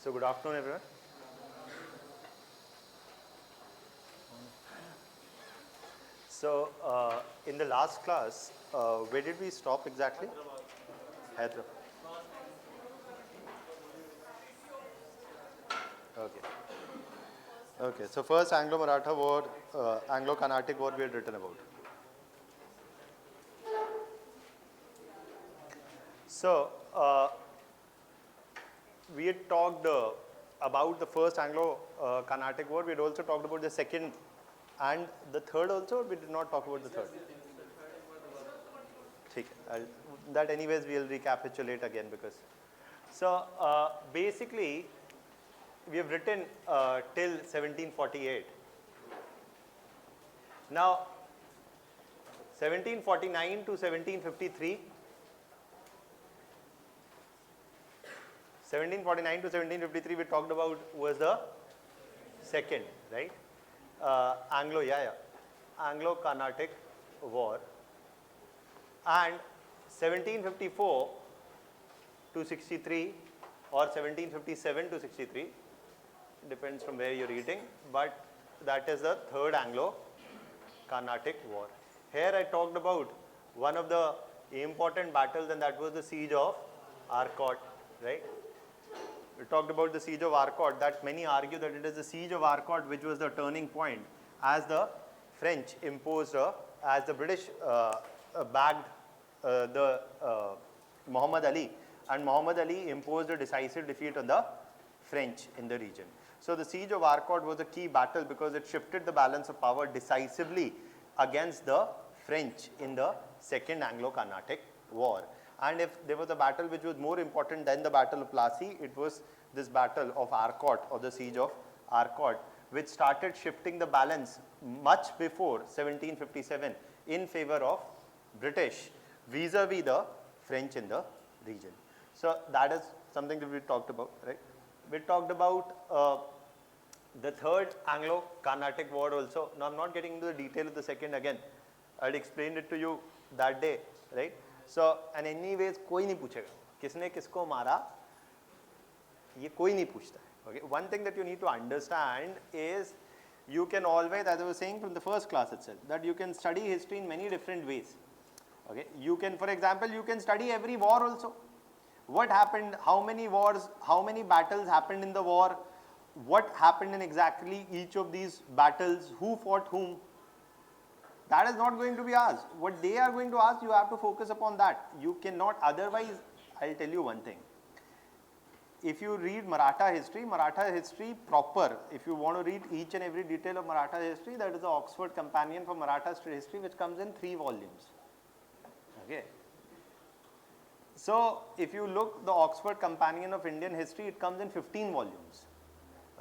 So good afternoon everyone. So in the last class, where did we stop exactly? Hyderabad. Okay. Okay. So first Anglo-Maratha War, Anglo-Carnatic War we had written about. So we had talked about the first Anglo-Carnatic War. We had also talked about the second and the third also. We did not talk about the third. That anyways we will recapitulate again because. So basically we have written till 1748. Now 1749 to 1753. 1749 to 1753 we talked about was the second, right? Anglo-Carnatic War, and 1754 to 63 or 1757 to 63, depends from where you're reading, but that is the third Anglo-Carnatic War. Here I talked about one of the important battles, and that was the siege of Arcot, right? We talked about the siege of Arcot, that many argue that it is the siege of Arcot which was the turning point as the French imposed, as the British backed the Muhammad Ali, and Muhammad Ali imposed a decisive defeat on the French in the region. So the siege of Arcot was a key battle because it shifted the balance of power decisively against the French in the second Anglo-Carnatic War. And if there was a battle which was more important than the Battle of Plassey, it was this battle of Arcot, or the siege of Arcot, which started shifting the balance much before 1757 in favor of British vis-a-vis the French in the region. So that is something that we talked about, right? We talked about the third Anglo-Carnatic War also. Now I'm not getting into the detail of the second again. I had explained it to you that day, right? So, and anyways, कोई नहीं पूछेगा किसने किसको मारा, ये कोई नहीं पूछता है. Okay, one thing that you need to understand is you can always, as I was saying from the first class itself, that you can study history in many different ways. Okay, you can, for example, you can study every war also. What happened, how many wars, how many battles happened in the war, what happened in exactly each of these battles, who fought whom. That is not going to be asked. What they are going to ask, you have to focus upon that. You cannot, otherwise, I'll tell you one thing. If you read Maratha history proper, if you want to read each and every detail of Maratha history, that is the Oxford Companion for Maratha history, which comes in 3 volumes. Okay. So, if you look the Oxford Companion of Indian History, it comes in 15 volumes.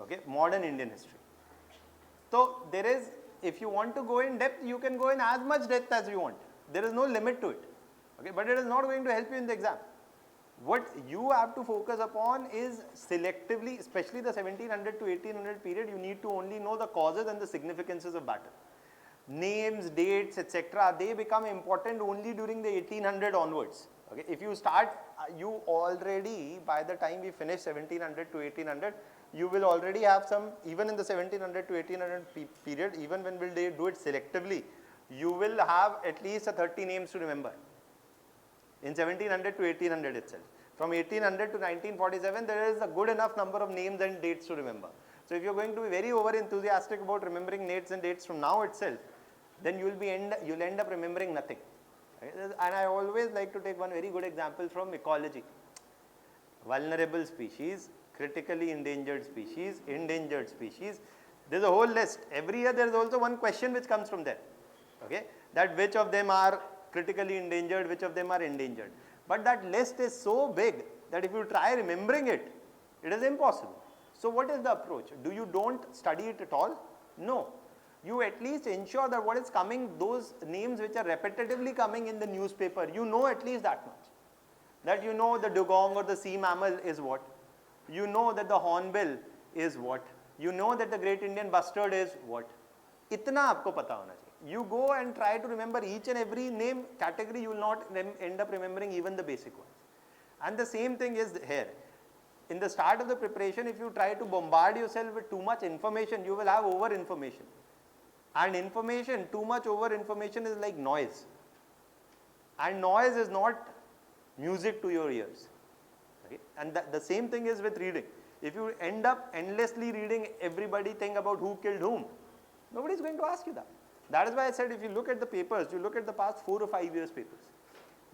Okay, modern Indian history. So, there is, if you want to go in depth, you can go in as much depth as you want. There is no limit to it. Okay, but it is not going to help you in the exam. What you have to focus upon is selectively, especially the 1700 to 1800 period, you need to only know the causes and the significances of battle. Names, dates, etc., they become important only during the 1800 onwards. Okay, if you start, you already, by the time we finish 1700 to 1800, you will already have some, even in the 1700 to 1800 period, even when will they do it selectively, you will have at least 30 names to remember in 1700 to 1800 itself. From 1800 to 1947, there is a good enough number of names and dates to remember. So if you're going to be very over enthusiastic about remembering names and dates from now itself, then you'll end up remembering nothing. Right? And I always like to take one very good example from ecology. Vulnerable species, critically endangered species, endangered species. There's a whole list. Every year there is also one question which comes from there. Okay, that which of them are critically endangered, which of them are endangered. But that list is so big that if you try remembering it, it is impossible. So what is the approach? You don't study it at all? No. You at least ensure that what is coming, those names which are repetitively coming in the newspaper, you know at least that much. That you know the dugong or the sea mammal is what. You know that the hornbill is what. You know that the great Indian bustard is what. Itna aapko pata hona chahiye. You go and try to remember each and every name category, you will not end up remembering even the basic ones. And the same thing is here. in the start of the preparation, if you try to bombard yourself with too much information, you will have over information. And information, too much over information is like noise. And noise is not music to your ears. Okay? And the same thing is with reading. If you end up endlessly reading everybody think about who killed whom, nobody is going to ask you that. That is why I said if you look at the papers, you look at the past 4 or 5 years papers.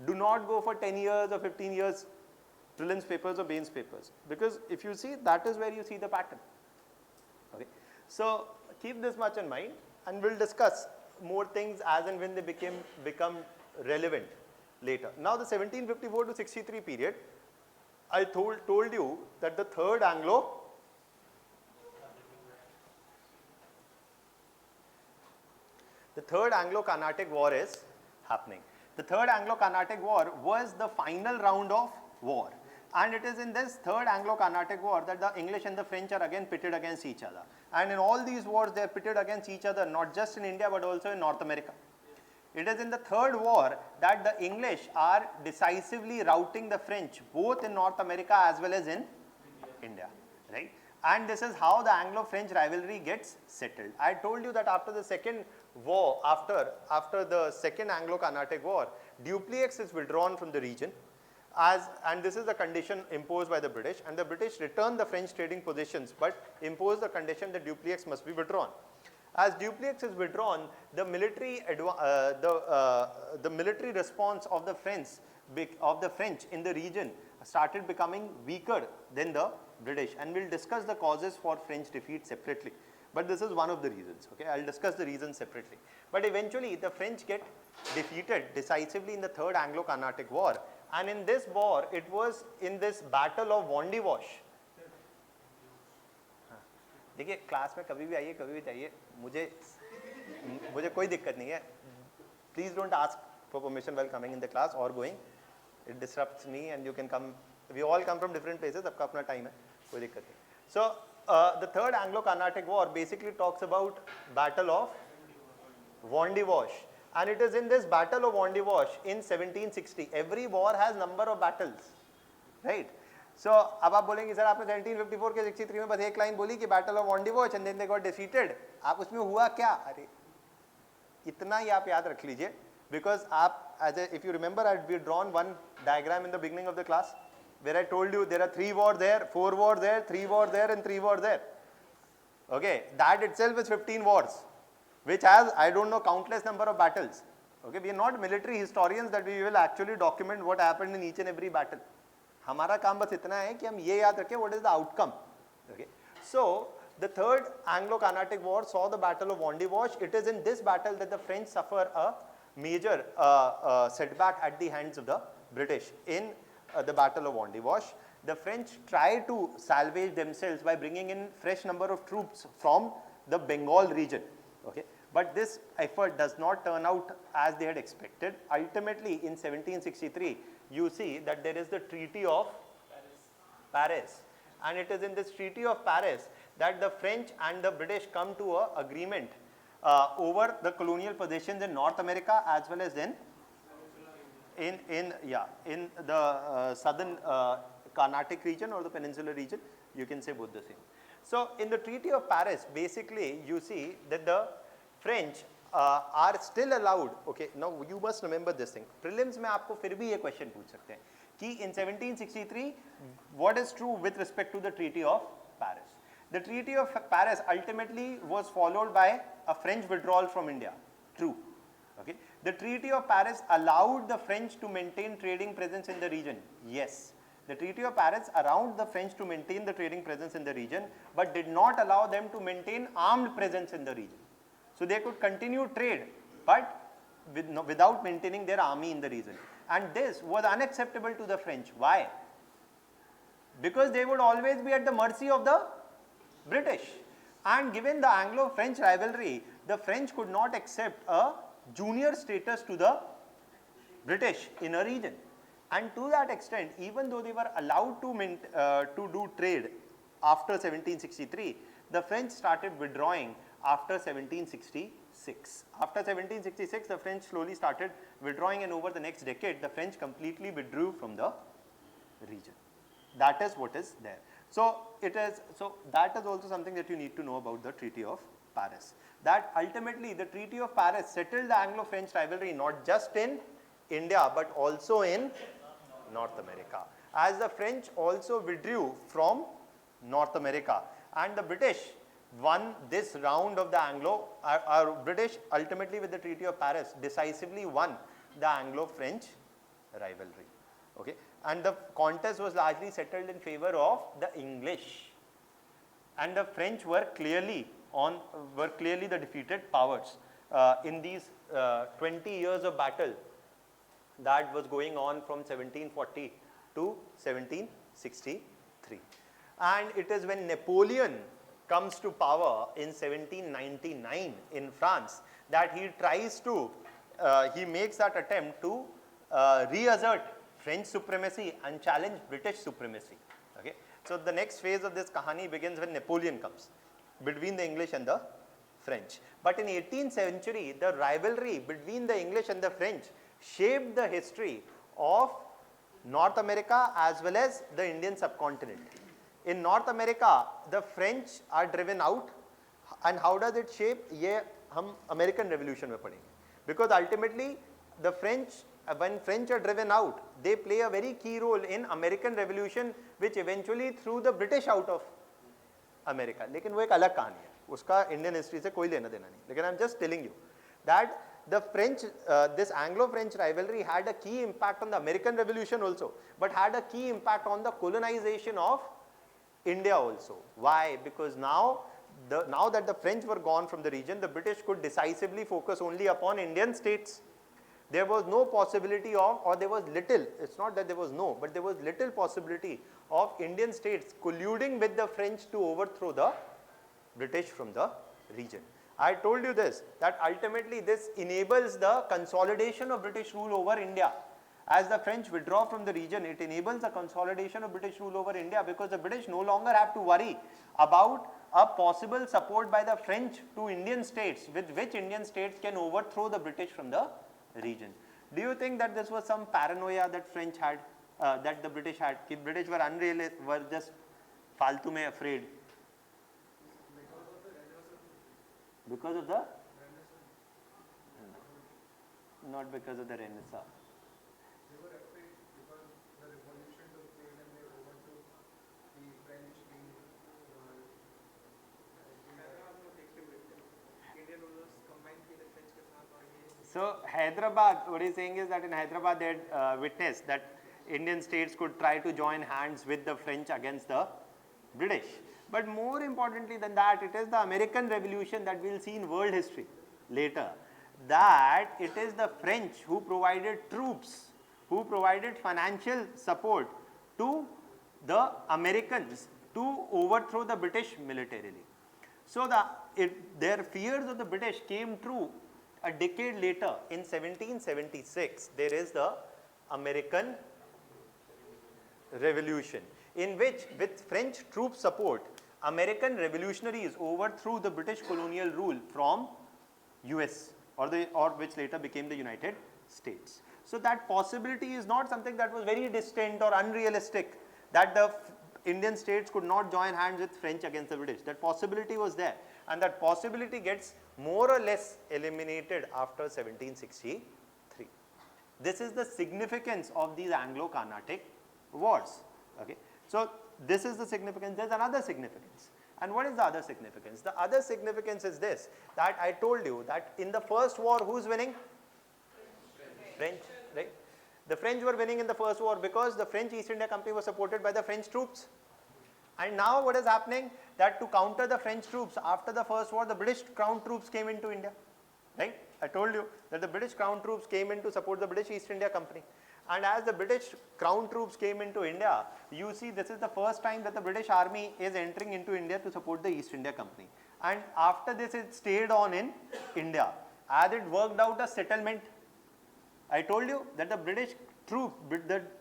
Do not go for 10 years or 15 years prelims papers or mains papers, because if you see, that is where you see the pattern. Okay. So keep this much in mind, and we'll discuss more things as and when they become relevant later. Now the 1754 to 63 period, I told you that the third Anglo-Carnatic War is happening. The third Anglo-Carnatic War was the final round of war, and it is in this third Anglo-Carnatic War that the English and the French are again pitted against each other. And in all these wars they are pitted against each other, not just in India but also in North America. It is in the third war that the English are decisively routing the French both in North America as well as in India, right? And this is how the Anglo-French rivalry gets settled. I told you that after the second war, after the second Anglo-Carnatic War, Dupleix is withdrawn from the region, and this is the condition imposed by the British, and the British returned the French trading positions but imposed the condition that Dupleix must be withdrawn. As Dupleix is withdrawn, the military response of the French in the region started becoming weaker than the British, and we'll discuss the causes for French defeat separately. But this is one of the reasons. Okay, I'll discuss the reasons separately. But eventually, the French get defeated decisively in the Third Anglo-Carnatic War, and in this war, it was in this Battle of Wandiwash. देखिए class में कभी भी आइए कभी भी चाहिए मुझे कोई दिक्कत नहीं है. Please don't ask for permission while coming in the class or going. It disrupts me, and you can come. We all come from different places. सबका अपना time है, कोई दिक्कत नहीं. So the Third Anglo-Carnatic War basically talks about Battle of Wandiwash, and it is in this Battle of Wandiwash in 1760. Every war has number of battles, right? So अब आप बोलेंगे sir आपने 1754 के 63 में बस एक लाइन बोली कि Battle of Wandiwash and then they got defeated. आप उसमें हुआ क्या? अरे इतना ही आप याद रख लीजिए, because आप if you remember we had drawn one diagram in the beginning of the class where I told you there are 3 wars there, 4 wars there, 3 wars there, and 3 wars there. Okay, that itself is 15 wars, which has I don't know countless number of battles. Okay, we are not military historians that we will actually document what happened in each and every battle. हमारा काम बस इतना है कि हम ये याद रखें what is the outcome. Okay, so the Third Anglo-Carnatic War saw the Battle of Wandiwash. It is in this battle that the French suffer a major setback at the hands of the British. In the Battle of Wandiwash, the French try to salvage themselves by bringing in fresh number of troops from the Bengal region. Okay, but this effort does not turn out as they had expected. Ultimately, in 1763, you see that there is the Treaty of Paris, and it is in this Treaty of Paris that the French and the British come to an agreement over the colonial possessions in North America as well as in the southern Carnatic region or the peninsular region. You can say both the same. So in the Treaty of Paris, basically you see that the French are still allowed. Okay, now you must remember this thing. Prelims में आपको फिर भी ये question पूछ सकते हैं कि in 1763 what is true with respect to the Treaty of Paris. The Treaty of Paris ultimately was followed by a French withdrawal from India. True. Okay. The Treaty of Paris allowed the French to maintain trading presence in the region. Yes. The Treaty of Paris allowed the French to maintain the trading presence in the region, but did not allow them to maintain armed presence in the region. So they could continue trade, but without maintaining their army in the region. And this was unacceptable to the French. Why? Because they would always be at the mercy of the British. And given the Anglo-French rivalry, the French could not accept a junior status to the British in a region. And to that extent, even though they were allowed to do trade after 1763, the French started withdrawing after 1766. After 1766, the French slowly started withdrawing, and over the next decade, the French completely withdrew from the region. That is what is there. So that is also something that you need to know about the Treaty of Paris. That ultimately the Treaty of Paris settled the Anglo-French rivalry not just in India but also in North America, as the French also withdrew from North America and the British won this round of the British ultimately with the Treaty of Paris decisively won the Anglo-French rivalry. Okay, and the contest was largely settled in favor of the English, and the French were clearly the defeated powers in these 20 years of battle that was going on from 1740 to 1763. And it is when Napoleon comes to power in 1799 in France that he tries to, he makes that attempt to reassert French supremacy and challenge British supremacy. Okay. So the next phase of this kahani begins when Napoleon comes between the English and the French. But in 18th century, the rivalry between the English and the French shaped the history of North America as well as the Indian subcontinent. In North America, the French are driven out, and how does it shape? ये हम American Revolution में पढ़ेंगे. Because ultimately, the French, when French are driven out, they play a very key role in American Revolution, which eventually threw the British out of America. लेकिन वो एक अलग कहानी है, उसका Indian history से कोई लेना देना नहीं. लेकिन I'm just telling you that the French, this Anglo-French rivalry had a key impact on the American Revolution also, but had a key impact on the colonization of India also. Why? Because now that the French were gone from the region, the British could decisively focus only upon Indian states. There was no possibility of, or there was little, it's not that there was no, but there was little possibility of Indian states colluding with the French to overthrow the British from the region. I told you this, that ultimately this enables the consolidation of British rule over India. As the French withdraw from the region, it enables the consolidation of British rule over India, because the British no longer have to worry about a possible support by the French to Indian states, with which Indian states can overthrow the British from the region. Do you think that this was some paranoia that French had, that the British had? The British were unrealistic, were just faltu mein afraid? Because of the? No, not because of the Renaissance. They were afraid because the revolution took place and they overtook the French king. Indian rulers combined with the French के साथ और ये. So Hyderabad, what he's saying is that in Hyderabad they had witnessed that Indian states could try to join hands with the French against the British. But more importantly than that, it is the American Revolution that we will see in world history later, that it is the French who provided troops, who provided financial support to the Americans to overthrow the British militarily. So their fears of the British came true a decade later. In 1776, there is the American Revolution, in which with French troop support, American revolutionaries overthrew the British colonial rule from US, or which later became the United States. So that possibility is not something that was very distant or unrealistic, that the Indian states could not join hands with French against the British. That possibility was there, and that possibility gets more or less eliminated after 1763. This is the significance of these Anglo-Carnatic wars. Okay. So this is the significance. There is another significance. And what is the other significance? The other significance is this, that I told you that in the first war, who's winning? French, right? The French were winning in the first war because the French East India Company was supported by the French troops. And now what is happening? That to counter the French troops, after the first war, the British Crown troops came into India. Right? I told you that the British Crown troops came in to support the British East India Company. And as the British Crown troops came into India, you see this is the first time that the British Army is entering into India to support the East India Company. And after this it stayed on in India, as it worked out a settlement. I told you that the British troops,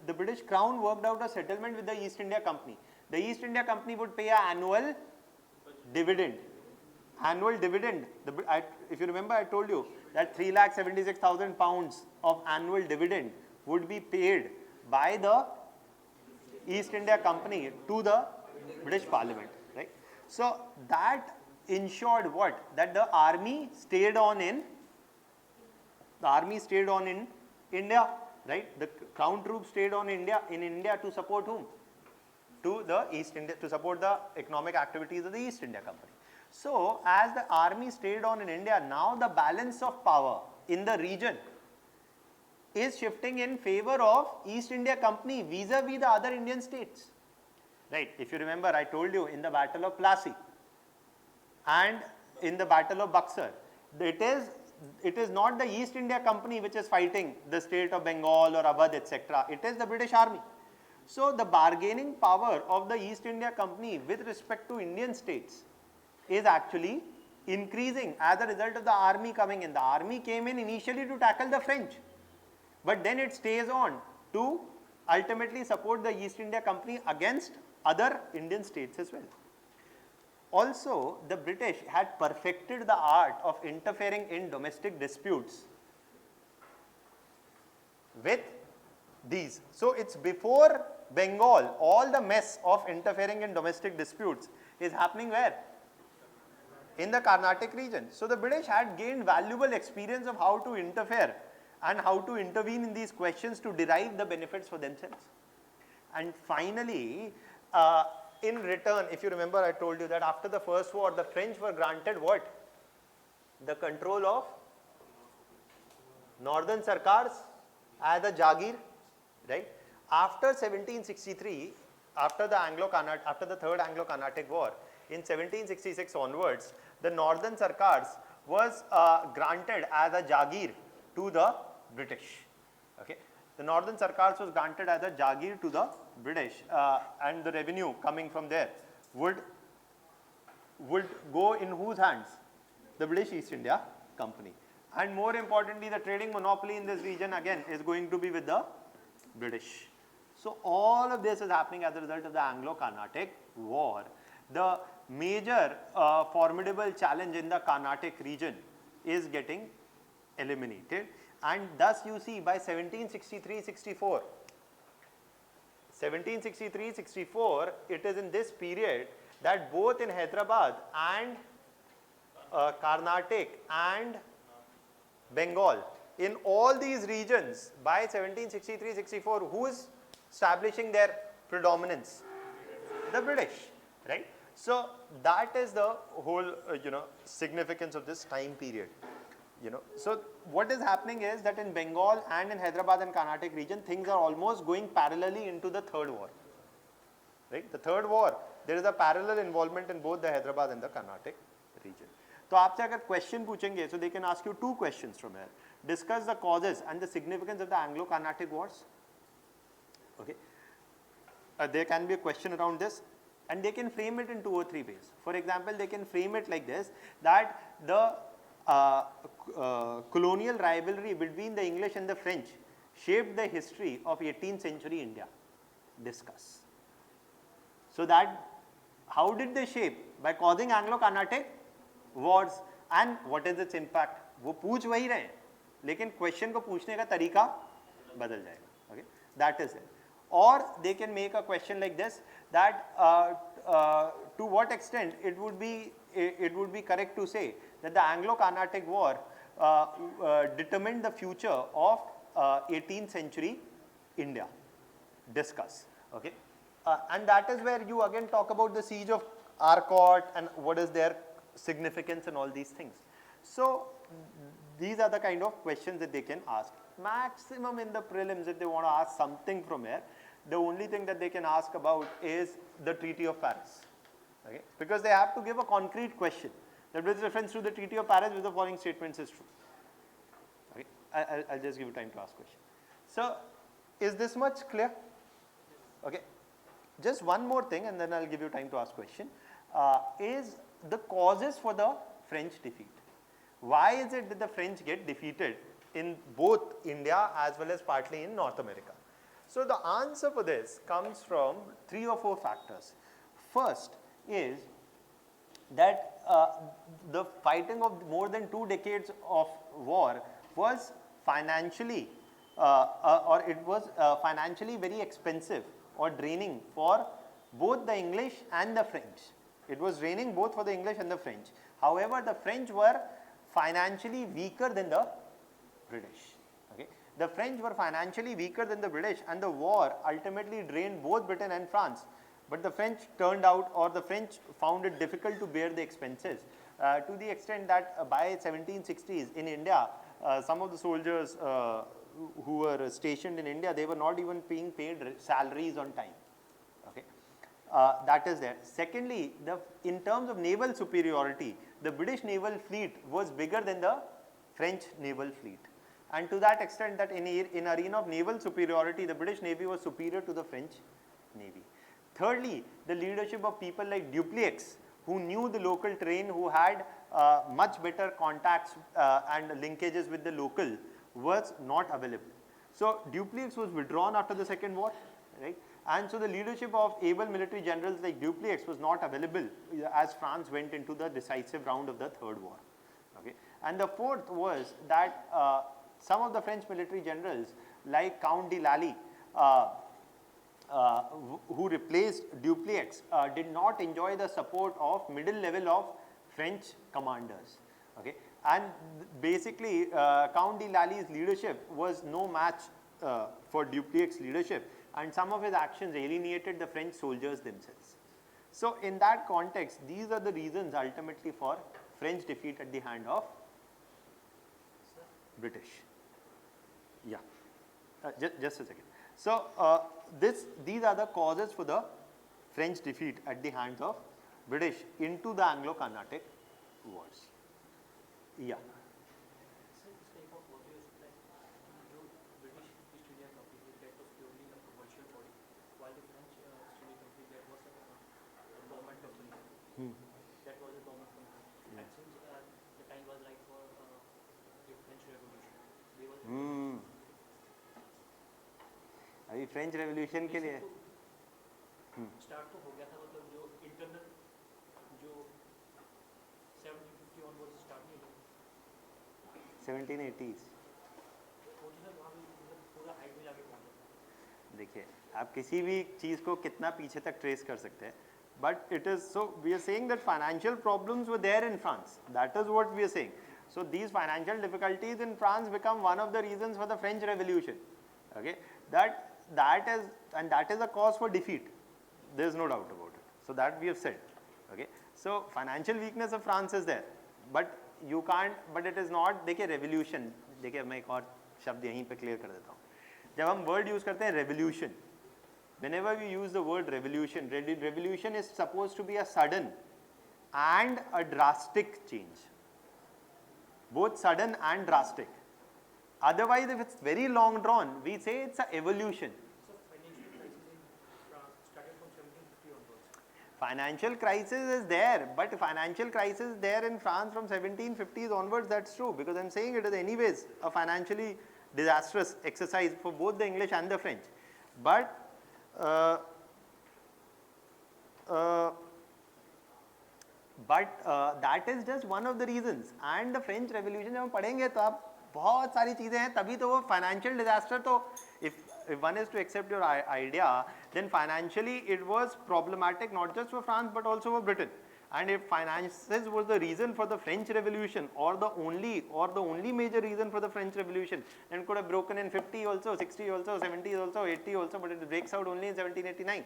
the British Crown worked out a settlement with the East India Company. The East India Company would pay an annual dividend. Annual dividend. If you remember, I told you that 3,76,000 pounds of annual dividend would be paid by the East India Company to the British Parliament, right? So that ensured what? That the army stayed on in India, right? The crown troops stayed on in India to support whom? To the East India, to support the economic activities of the East India Company. So as the army stayed on in India, now the balance of power in the region is shifting in favor of East India Company vis-a-vis the other Indian states. Right? If you remember, I told you in the Battle of Plassey and in the Battle of Buxar, it is not the East India Company which is fighting the state of Bengal or Awadh, etc. It is the British Army. So the bargaining power of the East India Company with respect to Indian states is actually increasing as a result of the army coming in. The army came in initially to tackle the French, but then it stays on to ultimately support the East India Company against other Indian states as well. Also, the British had perfected the art of interfering in domestic disputes with these. So it's before Bengal, all the mess of interfering in domestic disputes is happening where? In the Carnatic region. So the British had gained valuable experience of how to interfere and how to intervene in these questions to derive the benefits for themselves. And finally, in return, if you remember, I told you that after the First War, the French were granted what? The control of northern Sarkars as a Jagir, right? After 1763, after the Third Anglo-Carnatic War, in 1766 onwards, the northern Sarkars was granted as a Jagir to the British. Okay, the northern Sarkars was granted as a Jagir to the British, and the revenue coming from there would go in whose hands? The British East India Company. And more importantly, the trading monopoly in this region again is going to be with the British. So all of this is happening as a result of the Anglo-Carnatic War. The major formidable challenge in the Carnatic region is getting eliminated, and thus you see by 1763-64, it is in this period that both in Hyderabad and Carnatic and Bengal, in all these regions by 1763-64, who is establishing their predominance? The British, right? So that is the whole significance of this time period. So what is happening is that in Bengal and in Hyderabad and Carnatic region, things are almost going parallelly into the third war. Right? The third war, there is a parallel involvement in both the Hyderabad and the Carnatic region. So आपसे अगर question पूछेंगे, so they can ask you two questions from here. Discuss the causes and the significance of the Anglo-Carnatic Wars. Okay. There can be a question around this, and they can frame it in 2 or 3 ways. For example, they can frame it like this, that the colonial rivalry between the English and the French shaped the history of 18th century India. Discuss. So that, how did they shape? By causing Anglo-Carnatic Wars, and what is its impact? वो पूछ वही रहे हैं, लेकिन question को पूछने का तरीका बदल जाएगा. Okay, that is it. Or they can make a question like this, that to what extent it would be correct to say that the Anglo-Carnatic War determined the future of 18th century India. Discuss. Okay, and that is where you again talk about the siege of Arcot and what is their significance and all these things. So these are the kind of questions that they can ask. Maximum in the prelims, if they want to ask something from here, the only thing that they can ask about is the Treaty of Paris. Okay? Because they have to give a concrete question that with reference to the Treaty of Paris, which the following statements is true. Okay? I'll just give you time to ask question. So is this much clear? Okay. Just one more thing, and then I'll give you time to ask question. Is the causes for the French defeat. Why is it that the French get defeated in both India as well as partly in North America? So the answer for this comes from 3 or 4 factors. First is that the fighting of more than 2 decades of war was financially financially very expensive or draining for both the English and the French. It was draining both for the English and the French. However, the French were financially weaker than the British. Okay. The French were financially weaker than the British, and the war ultimately drained both Britain and France. But the French turned out, or the French found it difficult to bear the expenses to the extent that by 1760s in India, some of the soldiers who were stationed in India, they were not even being paid salaries on time. Okay. That is there. Secondly, in terms of naval superiority, the British naval fleet was bigger than the French naval fleet. And to that extent that in arena of naval superiority, the British Navy was superior to the French Navy. Thirdly, the leadership of people like Dupleix, who knew the local terrain, who had much better contacts and linkages with the local, was not available. So Dupleix was withdrawn after the Second War, right? And so the leadership of able military generals like Dupleix was not available as France went into the decisive round of the Third War. Okay. And the fourth was that some of the French military generals like Count de Lally, who replaced Dupleix, did not enjoy the support of middle level of French commanders. Okay. And basically Count de Lally's leadership was no match for Dupleix's leadership, and some of his actions alienated the French soldiers themselves. So in that context, these are the reasons ultimately for French defeat at the hand of British. Yeah, just a second. So these are the causes for the French defeat at the hands of British into the Anglo-Carnatic Wars. Yeah. That was a government company. And since the time was like for the French Revolution, they were अभी French revolution के लिए start तो हो गया था, मतलब जो internal जो 1750 ऑनवर्ड स्टार्ट नहीं हुआ 1780s. वो तो वहाँ पे पूरा हाइट में जाके पहुँचा। देखिए, आप किसी भी चीज़ को कितना पीछे तक ट्रेस कर सकते हैं, but it is so we are saying that financial problems were there in France. That is what we are saying. So these financial difficulties in France become one of the reasons for the French Revolution. Okay, that is a cause for defeat. There is no doubt about it. So that we have said. Okay, so financial weakness of France is there, but you can't. But it is not. देखिए revolution. देखिए मैं एक और शब्द यहीं पे clear कर देता हूँ. जब हम word use करते हैं revolution, whenever we use the word revolution, revolution is supposed to be a sudden and a drastic change. Both sudden and drastic. Otherwise, if it's very long drawn, we say it's an evolution. So financial crisis in France started from 1750 onwards. Financial crisis is there, but financial crisis there in France from 1750s onwards, that's true, because I'm saying it is anyways a financially disastrous exercise for both the English and the French. But that is just one of the reasons. And the French Revolution जब हम पढ़ेंगे तो आप बहुत सारी चीज़ें हैं, तभी तो वो financial disaster तो if one is to accept your idea, then financially it was problematic not just for France but also for Britain. And if finances was the reason for the French Revolution or the only major reason for the French Revolution, then it could have broken in 50 also, 60 also, 70 also, 80 also, but it breaks out only in 1789.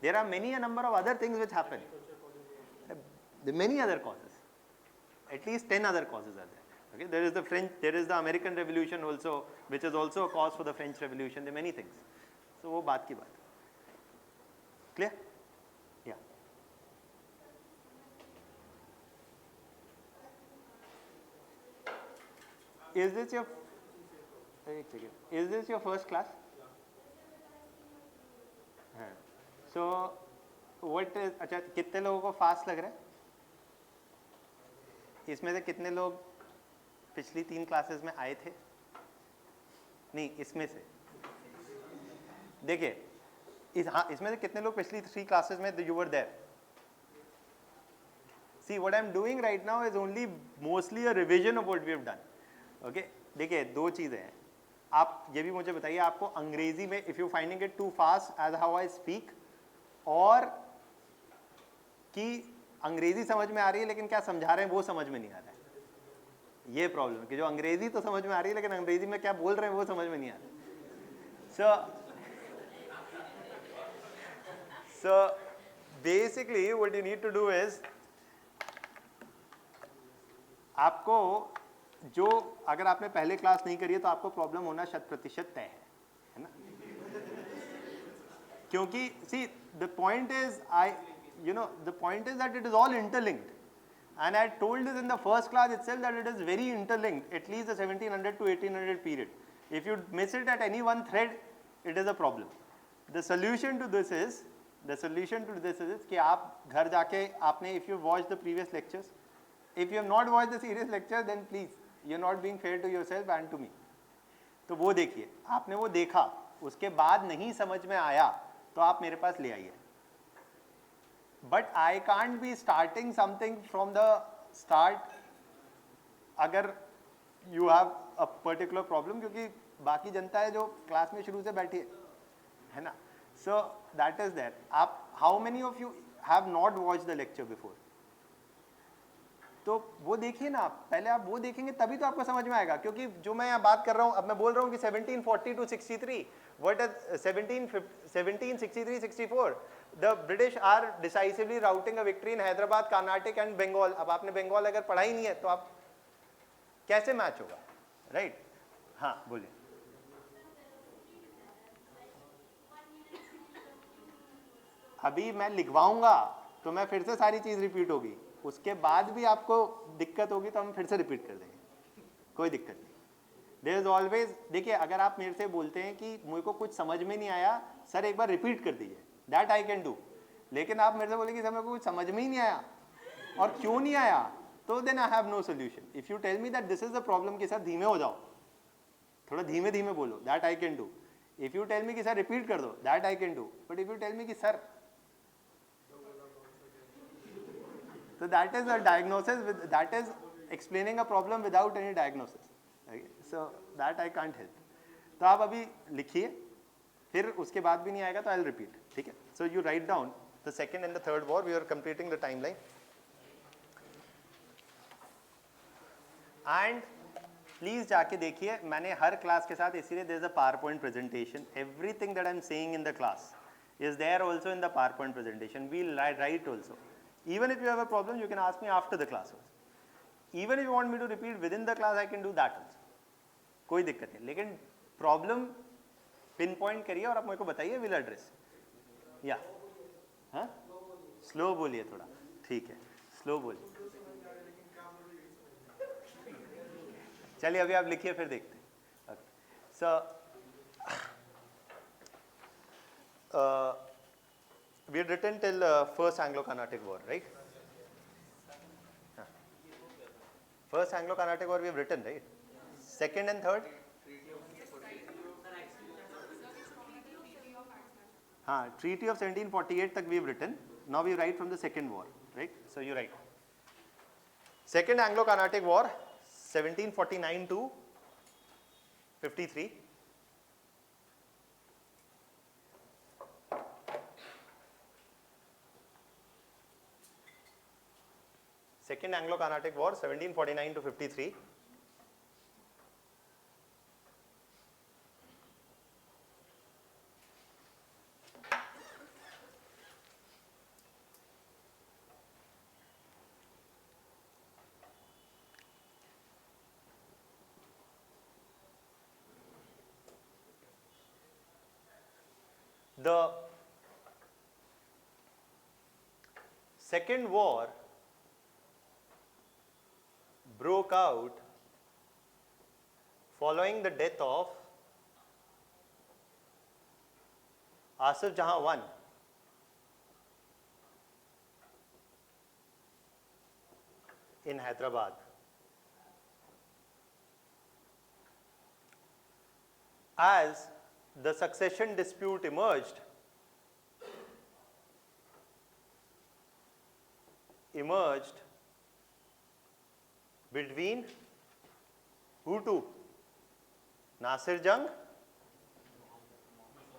There are a number of other things which happen. There are many other causes. At least 10 other causes are there. Okay, there is the American Revolution also, which is also a cause for the French Revolution. There are many things. So वो बात की बात. Clear? Yeah. Is this your first class? हाँ. So what is अच्छा कितने लोगों को fast लग रहा है? इसमें से कितने लोग पिछली 3 क्लासेस में आए थे? नहीं, इसमें से देखिए इसमें से कितने लोग पिछली 3 क्लासेस में you were there? See, what I'm doing right now is only mostly a revision of what we have done. Okay, देखिए 2 चीज़ें हैं. आप ये भी मुझे बताइए, आपको अंग्रेजी में if you finding it too fast as how I speak, और कि अंग्रेजी समझ में आ रही है लेकिन क्या समझा रहे हैं वो समझ में नहीं आ रहा है, ये प्रॉब्लम है कि जो अंग्रेजी तो समझ में आ रही है लेकिन अंग्रेजी में क्या बोल रहे हैं वो समझ में नहीं आ रहा है. So basically what you need to do is, आपको जो, अगर आपने पहले क्लास नहीं करी है तो आपको प्रॉब्लम होना 100% तय है ना, क्योंकि see the point is the point is that it is all interlinked, and I told this in the first class itself that it is very interlinked, at least the 1700 to 1800 period. If you miss it at any one thread, it is a problem. The solution to this is कि आप घर जाके आपने, if you watch the previous lectures, if you have not watched the serious lecture, then please, you are not being fair to yourself and to me. तो वो देखिए, आपने वो देखा, उसके बाद नहीं समझ में आया तो आप मेरे पास ले आइए. But I can't be starting something from the start अगर you have a particular problem, क्योंकि बाकी जनता है जो क्लास में शुरू से बैठी है ना. So that is there. आप, how many of you have not watched the lecture before? तो वो देखिए ना, आप पहले आप वो देखेंगे तभी तो आपको समझ में आएगा, क्योंकि जो मैं यहाँ बात कर रहा हूँ, अब मैं बोल रहा हूँ कि 1740 to 63, what is 1763-64, the British are decisively routing a victory in Hyderabad, Carnatic and Bengal. अब आपने बंगाल अगर पढ़ा ही नहीं है तो आप कैसे मैच होगा, राइट? हाँ बोलिए. अभी मैं लिखवाऊंगा तो मैं फिर से सारी चीज रिपीट होगी, उसके बाद भी आपको दिक्कत होगी तो हम फिर से रिपीट कर देंगे, कोई दिक्कत नहीं. देयर इज ऑलवेज, देखिए अगर आप मेरे से बोलते हैं कि मुझे को कुछ समझ में नहीं आया सर एक बार रिपीट कर दीजिए, दैट आई कैन डू. लेकिन आप मेरे से बोले कि सर मेरे को कुछ समझ में ही नहीं आया, और क्यों नहीं आया, तो then I have no solution. If you tell me that this is the problem कि सर धीमे हो जाओ, थोड़ा धीमे धीमे बोलो, that I can do. If you tell me कि सर रिपीट कर दो, that I can do. But if you tell me कि sir, so that is a diagnosis that is explaining a problem without any diagnosis. Okay? So that I can't help. तो आप अभी लिखिए, फिर उसके बाद भी नहीं आएगा तो I'll repeat. ठीक है? So you write down the second and the third war. We are completing the timeline. And please जाके देखिए, मैंने हर क्लास के साथ, इसीलिए there is a PowerPoint presentation. Everything that I'm saying in the class is there also in the PowerPoint presentation. We'll write also. Even if you have a problem, you can ask me after the class also. Even if you want me to repeat within the class, I can do that also. कोई दिक्कत नहीं, लेकिन problem pin point करिए और आप मेरे को बताइए, विल एड्रेस. या हाँ, स्लो बोलिए थोड़ा, ठीक है, स्लो बोलिए. चलिए अभी आप लिखिए फिर देखते हैं. सो we had written till first Anglo-Carnatic War, right? First Anglo-Carnatic War we have written, right? Second and third? Treaty of 1748 tak we have written. Now we write from the second war, right? So you write. Second Anglo-Carnatic War, 1749 to 53. Second Anglo-Carnatic War, 1749 to 53. The second war broke out following the death of Asif Jahan I in Hyderabad. As the succession dispute emerged between who two? Nasir Jung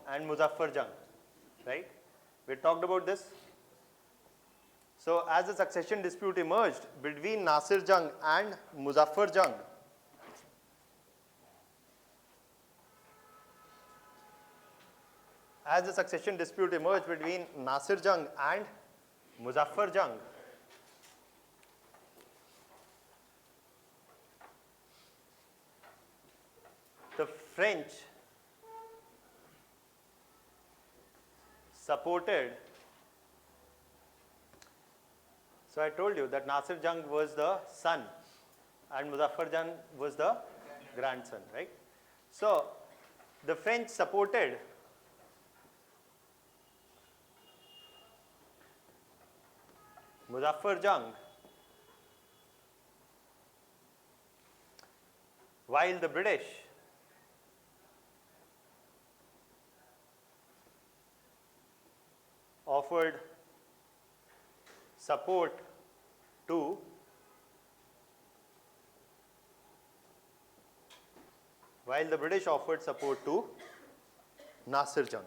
and Muzaffar Jung, right? We talked about this. So as the succession dispute emerged between Nasir Jung and Muzaffar Jung, as the succession dispute emerged between Nasir Jung and Muzaffar Jung, the French supported. So I told you that Nasir Jung was the son and Muzaffar Jung was the grandson, right? So the French supported Muzaffar Jung while the British offered support to Nasir Jung.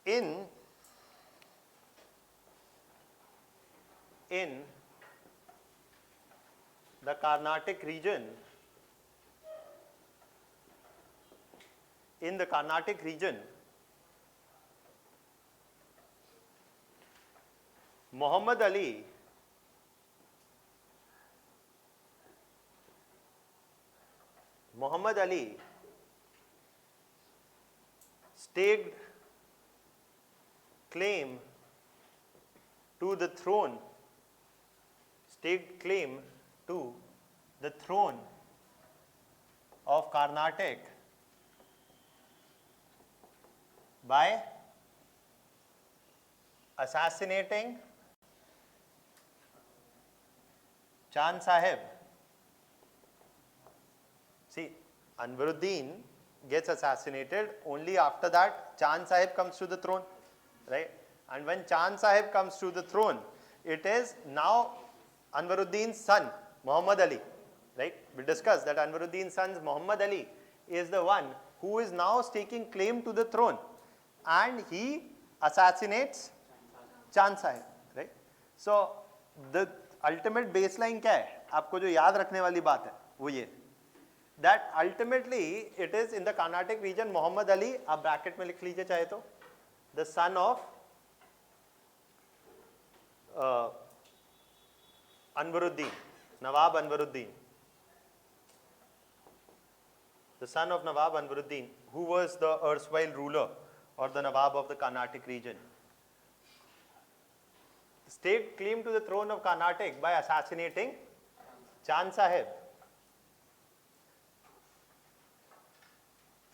In the Carnatic region, Muhammad Ali staked claim to the throne of Carnatic by assassinating Chand Sahib. See, Anwaruddin gets assassinated, only after that Chand Sahib comes to the throne, right? And when Chand Sahib comes to the throne, it is now Anwaruddin's son, Muhammad Ali, right? We discussed that Anwaruddin's son, Muhammad Ali, is the one who is now staking claim to the throne, and he assassinates Chand Sahib, right? So the ultimate baseline क्या है? आपको जो याद रखने वाली बात है वो ये, that ultimately it is in the Carnatic region Muhammad Ali, आप bracket में लिख लीजिए चाहे तो, the son of Anwaruddin, Nawab Anwaruddin, the son of Nawab Anwaruddin, who was the erstwhile ruler or the Nawab of the Carnatic region, staked claim to the throne of Carnatic by assassinating Chand Sahib.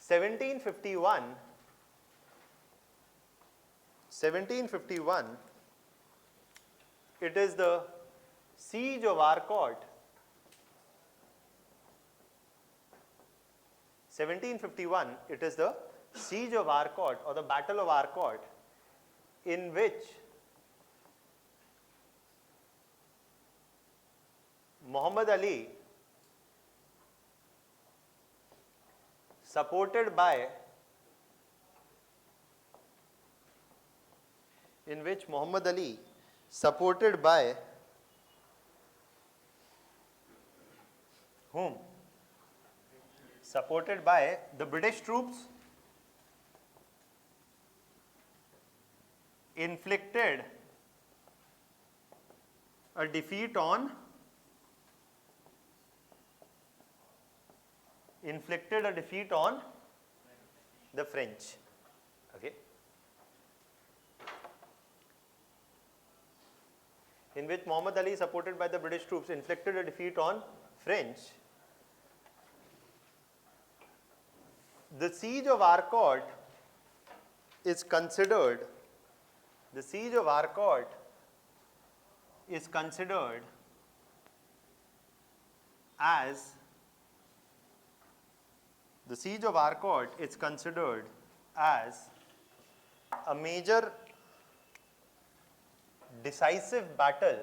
1751, it is the siege of Arcot. 1751, it is the siege of Arcot or the Battle of Arcot, in which Muhammad Ali, supported by whom? Supported by the British troops, inflicted a defeat on the French. Okay. In which Muhammad Ali, supported by the British troops, inflicted a defeat on French. The siege of Arcot is considered as a major decisive battle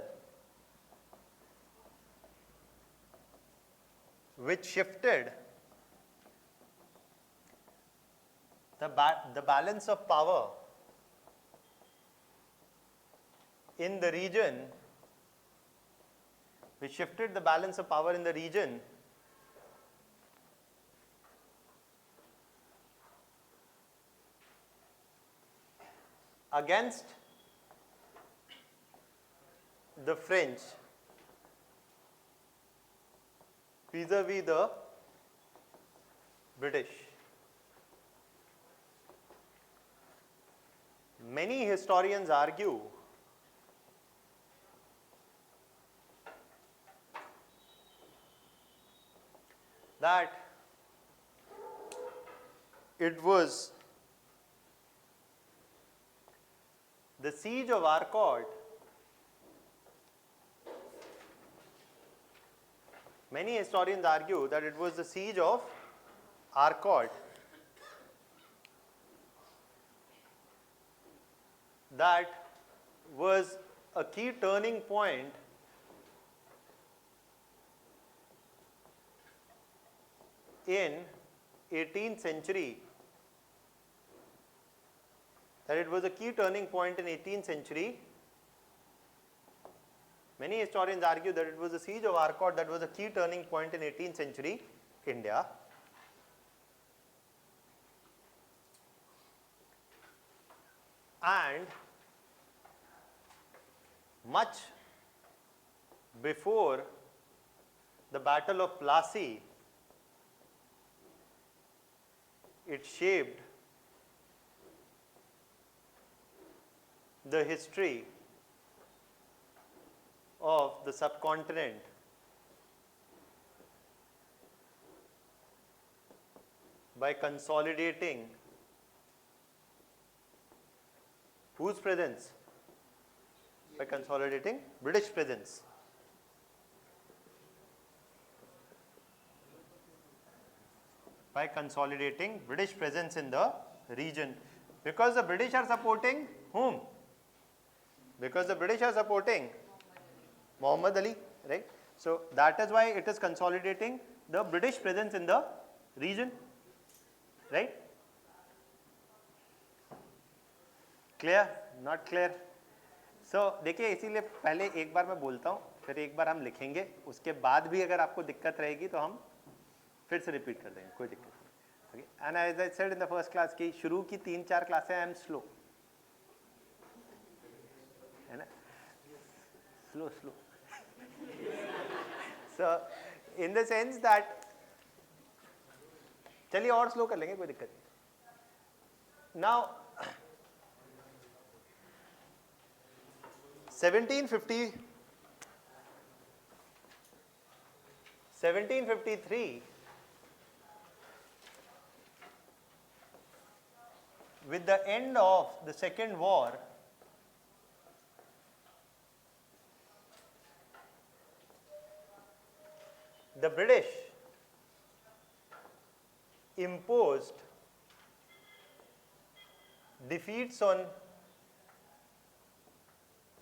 which shifted the balance of power in the region, which shifted the balance of power in the region against the French vis-a-vis the British. Many historians argue that it was the siege of Arcot. Many historians argue that it was the siege of Arcot that was a key turning point in 18th century. That it was a key turning point in 18th century. Many historians argue that it was the siege of Arcot that was a key turning point in 18th century India. And much before the Battle of Plassey, it shaped the history of the subcontinent by consolidating whose presence? By consolidating British presence. By consolidating British presence in the region. Because the British are supporting whom? Because the British are supporting Muhammad Ali, right? So that is why it is consolidating the British presence in the region, right? Clear? Not clear? So देखिए इसीलिए पहले एक बार मैं बोलता हूँ, फिर एक बार हम लिखेंगे, उसके बाद भी अगर आपको दिक्कत रहेगी तो हम फिर से रिपीट कर देंगे, कोई दिक्कत नहीं. Okay? And as I said in the first class कि शुरू की 3-4 क्लासें I am slow, है ना? Slow. So in the sense that चलिए और स्लो कर लेंगे, कोई दिक्कत नहीं. Now 1753, with the end of the Second War, the British imposed defeats on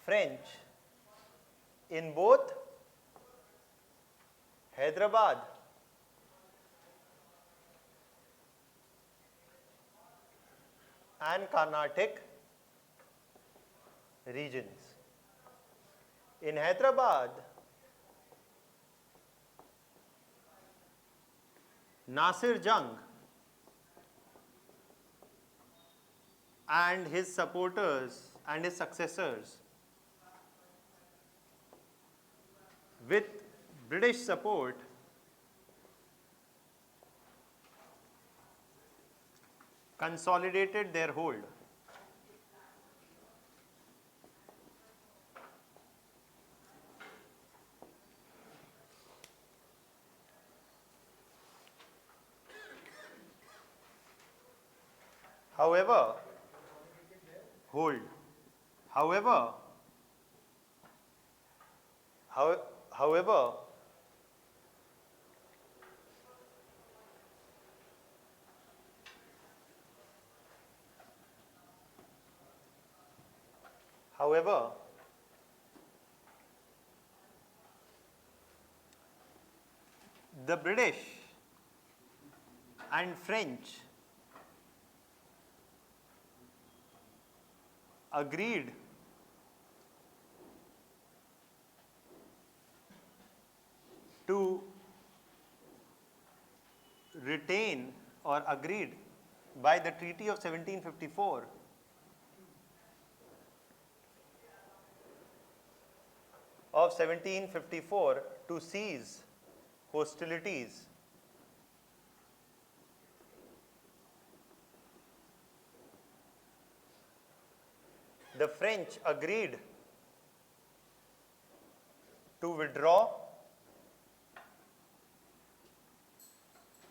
French in both Hyderabad and Carnatic regions. In Hyderabad, Nasir Jung and his supporters and his successors, with British support, consolidated their hold. However, hold. However, the British and French agreed to retain or agreed by the Treaty of 1754 to cease hostilities the French agreed to withdraw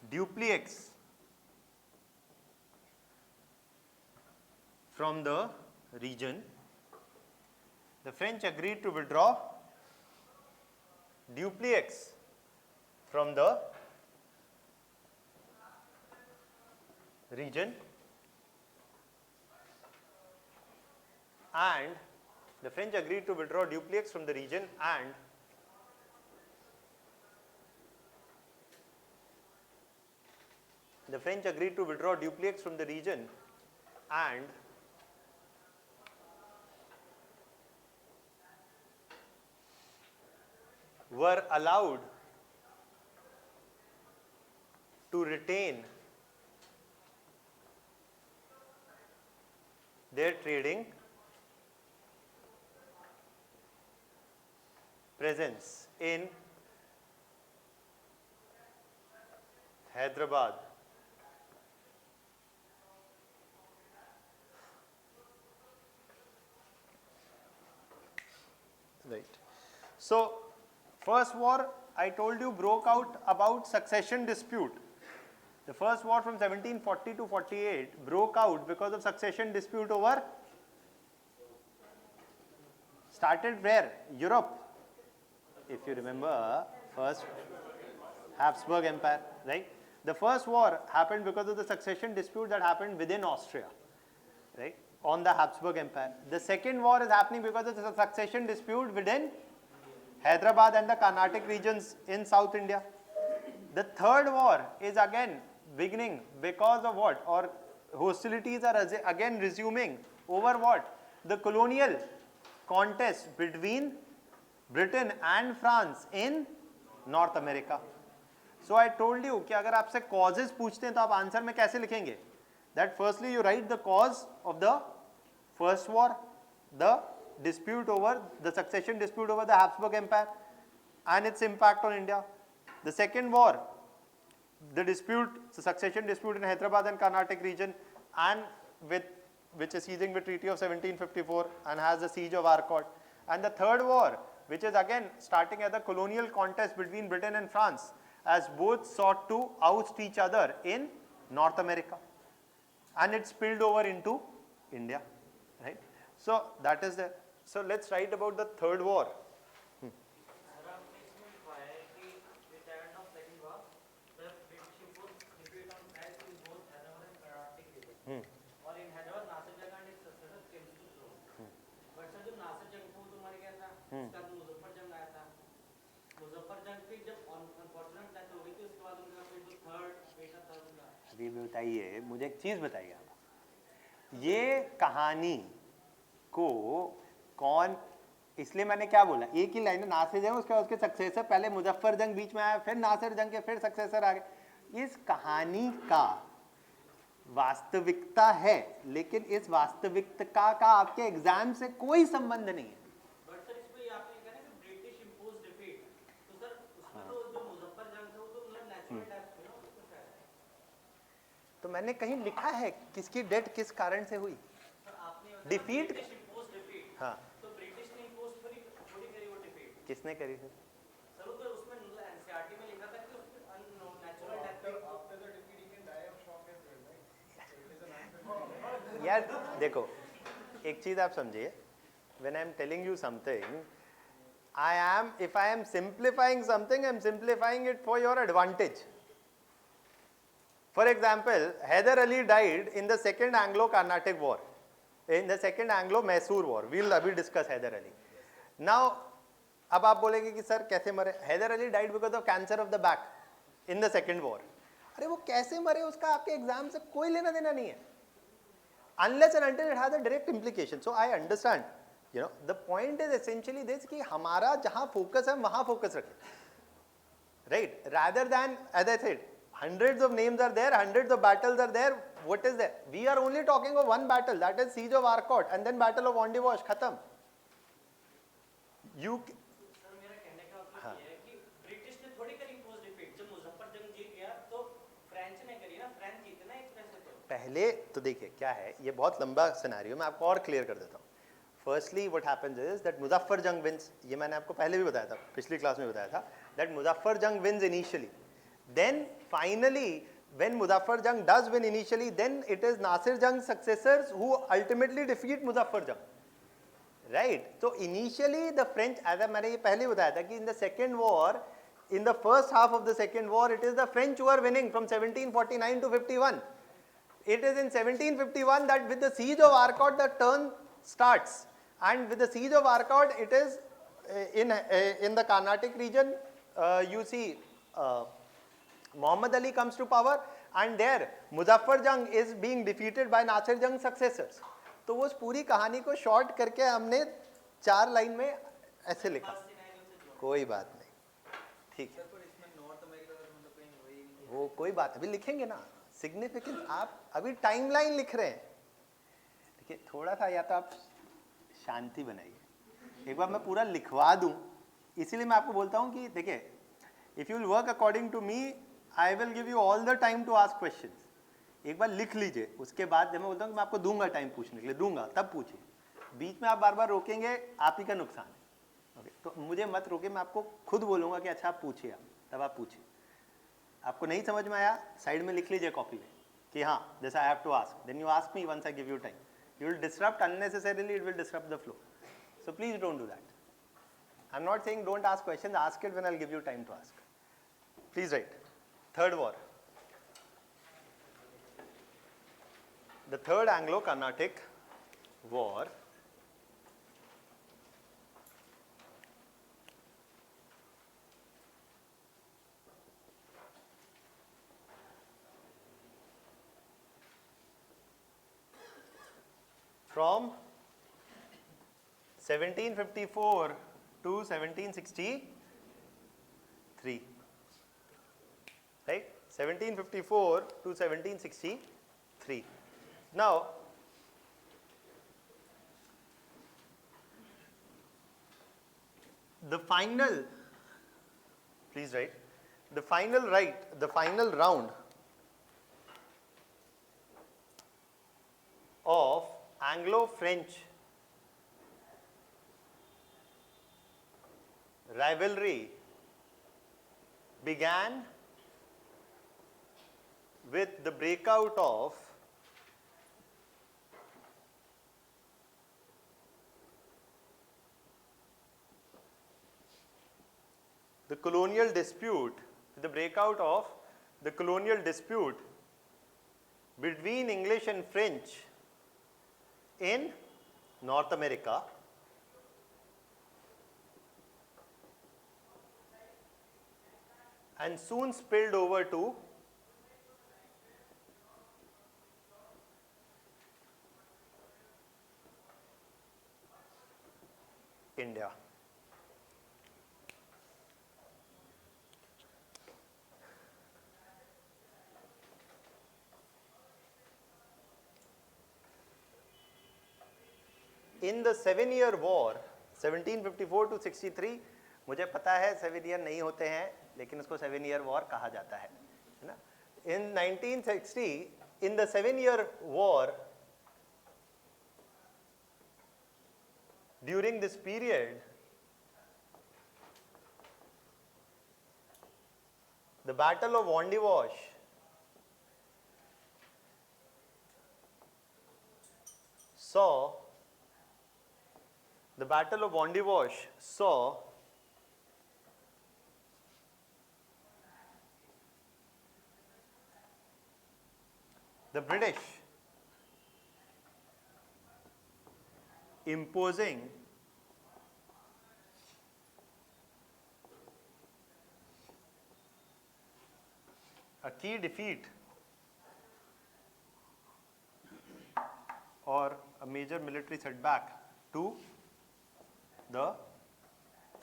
dupliques from the region. The French agreed to withdraw dupliques from the region, and the French agreed to withdraw dupliques from the region, and the French agreed to withdraw dupliques from the region and were allowed to retain their trading presence in Hyderabad. Right. So, first war I told you broke out about succession dispute. The first war from 1740 to 48 broke out because of succession dispute over, started where? Europe. If you remember, first Habsburg Empire, right? The first war happened because of the succession dispute that happened within Austria, right? On the Habsburg Empire. The second war is happening because of the succession dispute within Hyderabad and the Carnatic regions in South India. The third war is again beginning because of what? Or hostilities are again resuming over what? The colonial contest between Britain and France in North America. So I told you कि अगर आपसे causes पूछते हैं तो आप answer में कैसे लिखेंगे? That firstly you write the cause of the first war, the dispute over, the succession dispute over the Habsburg Empire and its impact on India. The second war, the dispute, the succession dispute in Hyderabad and Carnatic region, and which is seizing with Treaty of 1754 and has the siege of Arcot. And the third war, which is again starting as a colonial contest between Britain and France, as both sought to oust each other in North America, and it spilled over into India, right? So that is the, so let's write about the third war. और इन Hyderabad Nasir Jung and its successor came to throne but sir जो नासिर जंग था वो तो मर गया था उसका मुजफ्फर जंग आया था मुजफ्फर जंग फिर जब अनफॉर्चुनेट डेथ हो गई थी उसके बाद उनका फिर जो थर्ड बेटा था उनका अभी बताइए मुझे एक चीज़ बताइए आप ये कहानी को कौन इसलिए मैंने क्या बोला एक ही लाइन है नासिर जंग उसके सक्सेसर पहले मुजफ्फर जंग बीच में आया फिर नासिर जंग के फिर सक्सेसर आ गए इस कहानी का वास्तविकता है लेकिन इस वास्तविकता का आपके एग्जाम से कोई संबंध नहीं है बट सर इसमें आपने कहा ना कि ब्रिटिश इंपोज डिफीट तो सर उसमें तो जो मुजफ्फर जंग था वो तो मतलब नेचुरल डेथ थी ना उसको शायद तो मैंने कहीं लिखा है किसकी डेथ किस कारण से हुई सर आपने डिफीट ब्रिटिश इंपोज डिफीट हाँ तो ब्रिटिश ने इंपोज थोड़ी करी वो डिफीट किसने करी फिर सर वो तो उसमें एनसीईआरटी में लिखा था कि उसमें natural death after the defeat he can die of shock as well, right? So it is an unfair यार देखो एक चीज आप समझिए when I am telling you something if I am simplifying something I am simplifying it for your advantage. For example, Hyder Ali died in the second Anglo-Carnatic war, in the second Anglo-Mysore war. We will abhi discuss Hyder Ali. Now, अब आप बोलेंगे कि sir कैसे मरे? Hyder Ali died because of cancer of the back. in the second war. अरे वो कैसे मरे उसका आपके एग्जाम से कोई लेना देना नहीं है, unless and until it has a direct implication. So I understand, you know, the point is essentially this कि हमारा जहाँ focus है वहाँ focus रखें, right? Rather than, as I said, hundreds of names are there, hundreds of battles are there. What is there? We are only talking of one battle, that is siege of Arcot, and then battle of Wandiwash. खत्म. You sir मेरा कहने का मतलब ये है कि British ने थोड़ी करी पोस्ट डिफीट, जब मुजफ्फर जंग जीत गया तो फ्रेंच ने करी ना, फ्रेंच जीते ना एक तरह से। तो पहले तो देखिए क्या है, ये बहुत लंबा सिनेरियो, मैं आपको और क्लियर कर देता हूँ. Firstly what happens is that Muzaffar Jang wins, ये मैंने आपको पहले भी बताया था, पिछली क्लास में बताया था, that Muzaffar Jang wins initially, then finally when Muzaffar Jang does win initially, then it is Nasir Jang's successors who ultimately defeat Muzaffar Jang, right? So initially the French, as मैंने ये पहले बताया था कि in the second war, in the first half of the second war, it is the French who are winning from 1749 to 51. It is in 1751 that with the siege of Arcot the turn starts, and with the siege of Arcot it is in the Carnatic region, you see Muhammad Ali comes to power, and there Muzaffar Jang is being defeated by Nasir Jang's successors. तो वो उस पूरी कहानी को short करके हमने 4 line में ऐसे लिखा. कोई बात नहीं, ठीक है, वो कोई बात अभी लिखेंगे ना. सिग्निफिकेंस आप अभी टाइमलाइन लिख रहे हैं, देखिए थोड़ा सा या तो आप शांति बनाइए. एक बार मैं पूरा लिखवा दूं, इसीलिए मैं आपको बोलता हूं कि देखिए, if you will work according to me, I will give you all the time to ask questions. एक बार लिख लीजिए, उसके बाद जब मैं बोलता हूँ कि मैं आपको दूंगा टाइम पूछने के लिए, दूंगा, तब पूछिए. बीच में आप बार बार रोकेंगे, आप ही का नुकसान है. ओके, तो मुझे मत रोके, मैं आपको खुद बोलूँगा कि अच्छा आप पूछिए, आप तब आप पूछिए. आपको नहीं समझ में आया, साइड में लिख लीजिए कॉपी में कि हाँ this I have to ask, then you ask me once I give you time. You will disrupt unnecessarily, it will disrupt the flow. So please don't do that. I am not saying don't ask questions, ask it when I will give you time to ask. Please write. Third war, the third Anglo-Carnatic war from 1754 to 1763, right? 1754 to 1763. Now, the final, please write, the final round of Anglo-French rivalry began with the breakout of the colonial dispute, between English and French in North America, and soon spilled over to India. In the 7-year war, 1754 to 63, मुझे पता है 7 year नहीं होते हैं, लेकिन उसको 7-year war कहा जाता है ना. In 1960, in the 7-year war, during this period, the Battle of Wandiwash saw the British imposing key defeat or a major military setback to the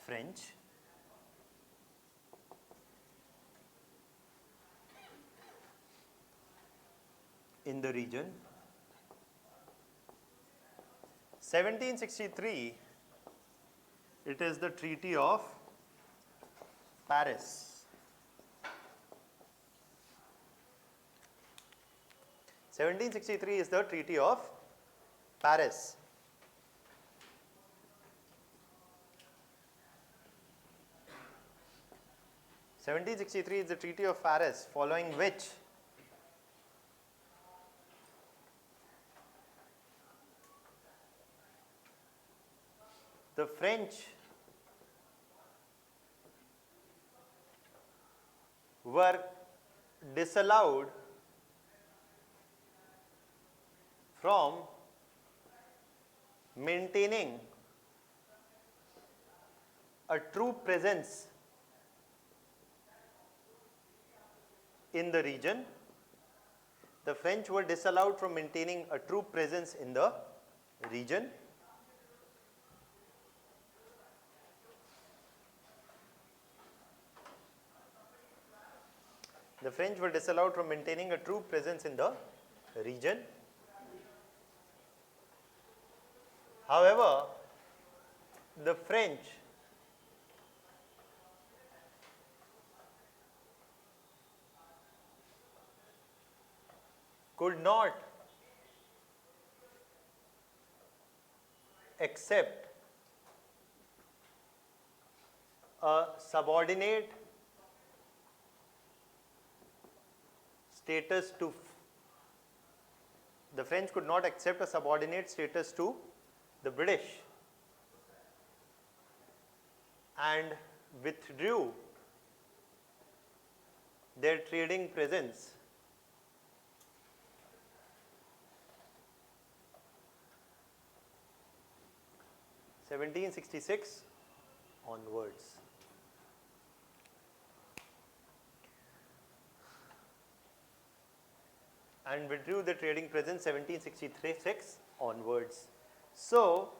French in the region. 1763, it is the Treaty of Paris. 1763 is the Treaty of Paris. (1763) is the Treaty of Paris, following which the French were disallowed from maintaining a true presence in the region. The French were disallowed from maintaining a true presence in the region. The French were disallowed from maintaining a true presence in the region. However, the French could not accept a subordinate status to the French could not accept a subordinate status to the British and withdrew their trading presence (1766) onwards. And withdrew the trading presence 1766 onwards. So,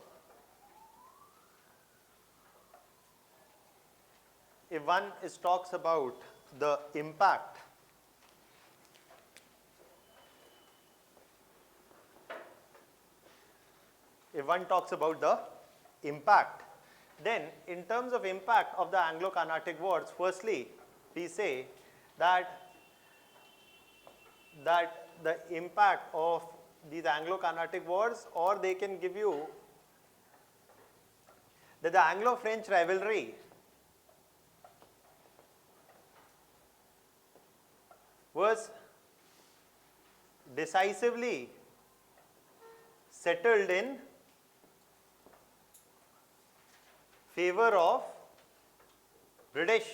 if one talks about the impact then in terms of impact of the Anglo-Carnatic Wars, firstly we say that the impact of these Anglo-Carnatic Wars, or they can give you that the Anglo-French rivalry was decisively settled in favor of British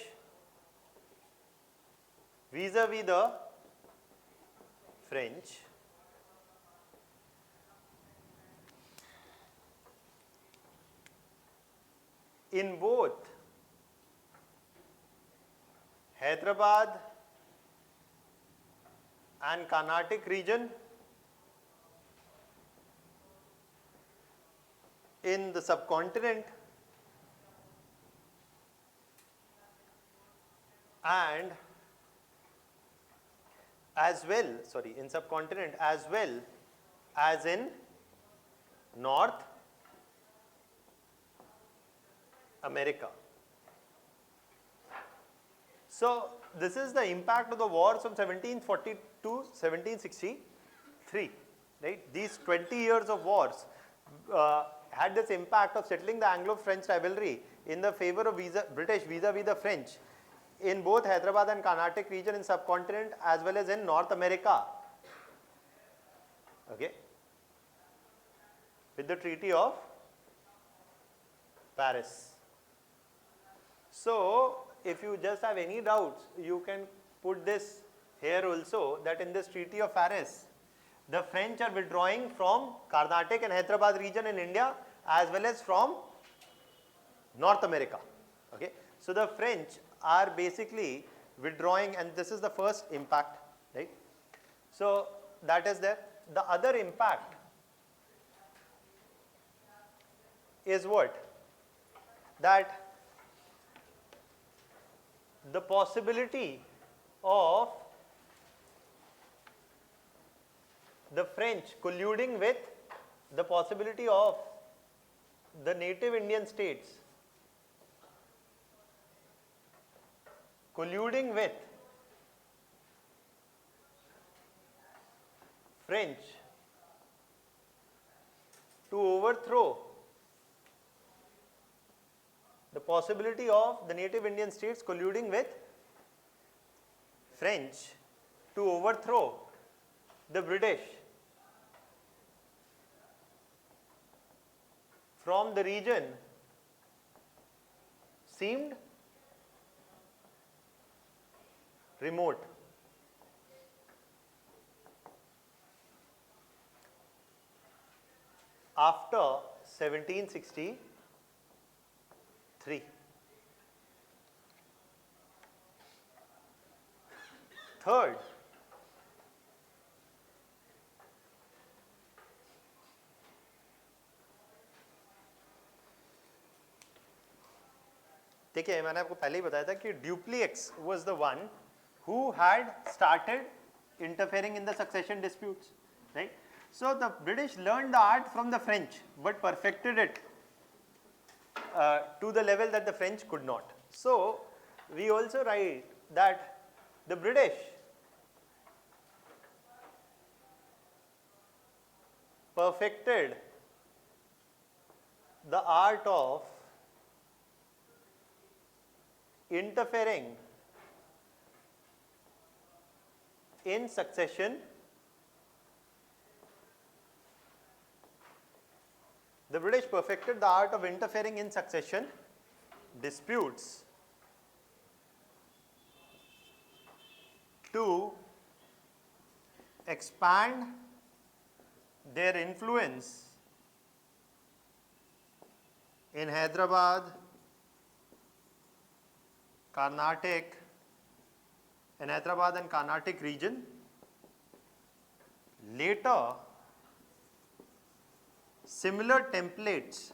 vis-a-vis the French. In both Hyderabad and Carnatic region, in the subcontinent and in subcontinent as well as in North America. So this is the impact of the wars from 1740 to 1763, right? These 20 years of wars had this impact of settling the Anglo-French rivalry in the favor of British vis-a-vis the French in both Hyderabad and Carnatic region in subcontinent as well as in North America. Okay, with the Treaty of Paris. So if you just have any doubts, you can put this here also, that in this Treaty of Paris, the French are withdrawing from Carnatic and Hyderabad region in India as well as from North America. Okay, so the French are basically withdrawing, and this is the first impact, right? So that is there. The other impact is what? That the possibility of the French colluding with the possibility of the native Indian states colluding with French to overthrow the possibility of the native Indian states colluding with French to overthrow the British from the region seemed remote. After 1763. Third, देखिए मैंने आपको पहले ही बताया था कि Dupleix was the one who had started interfering in the succession disputes, right? So the British learned the art from the French, but perfected it to the level that the French could not. So we also write that the British perfected the art of interfering in succession. The British perfected the art of interfering in succession disputes to expand their influence in Hyderabad, Carnatic, in Hyderabad and Carnatic region. Later, similar templates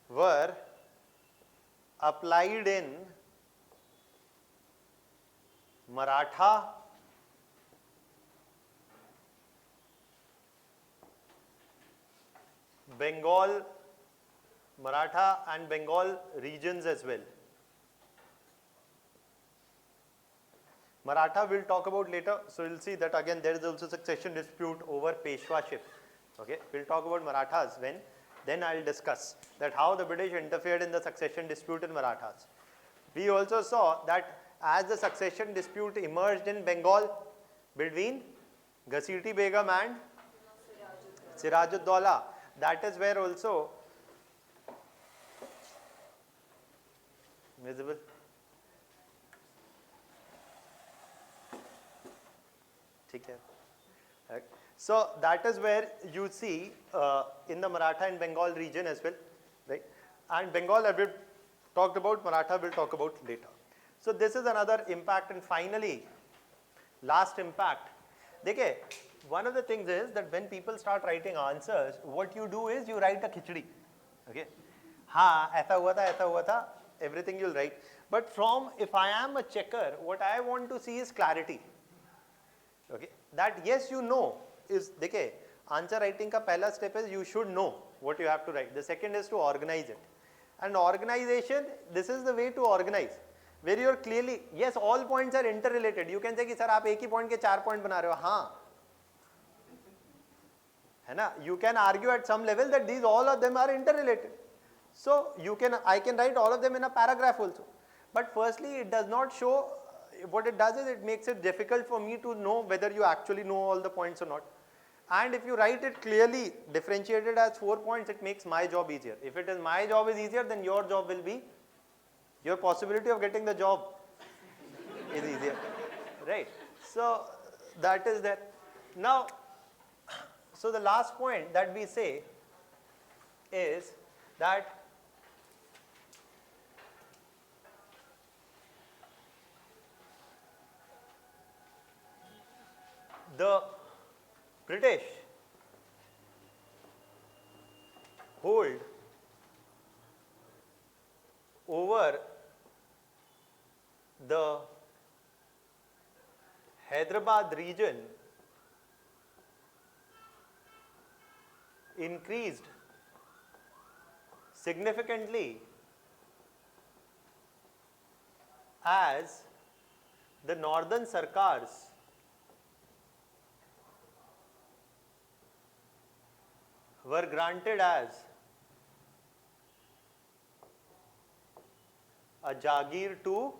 were applied in Maratha, Bengal, Maratha and Bengal regions as well. Maratha we'll talk about later, so you'll see that again there is also succession dispute over Peshwaship. Okay, we'll talk about Marathas when, then I'll discuss that how the British interfered in the succession dispute in Marathas. We also saw that as the succession dispute emerged in Bengal between Ghasiti Begum and Sirajud-Dowla, that is where also visible. Right. So that is where you see in the Maratha and Bengal region as well, right? And Bengal I will talked about, Maratha we'll talk about later. So this is another impact, and finally, last impact. देखिए, one of the things is that when people start writing answers, what you do is you write a khichdi. Okay? हाँ, ऐसा हुआ था, everything you'll write. But from, if I am a checker, what I want to see is clarity. Okay? That yes, you know, is, देखिए, answer writing का पहला step is you should know what you have to write. The second is to organize it. And organization, this is the way to organize. Where you are clearly, yes, all points are interrelated. You can say कि sir आप एक ही point के 4 point बना रहे हो, हाँ, है ना? You can argue at some level that these all of them are interrelated. So you can, I can write all of them in a paragraph also. But firstly, it does not show. What it does is it makes it difficult for me to know whether you actually know all the points or not. And if you write it clearly, differentiated as 4 points, it makes my job easier. If it is my job is easier, then your job will be, your possibility of getting the job is easier, right? So that is that. Now, so the last point that we say is that the British hold over the Hyderabad region increased significantly as the northern sarkars were granted as a Jagir to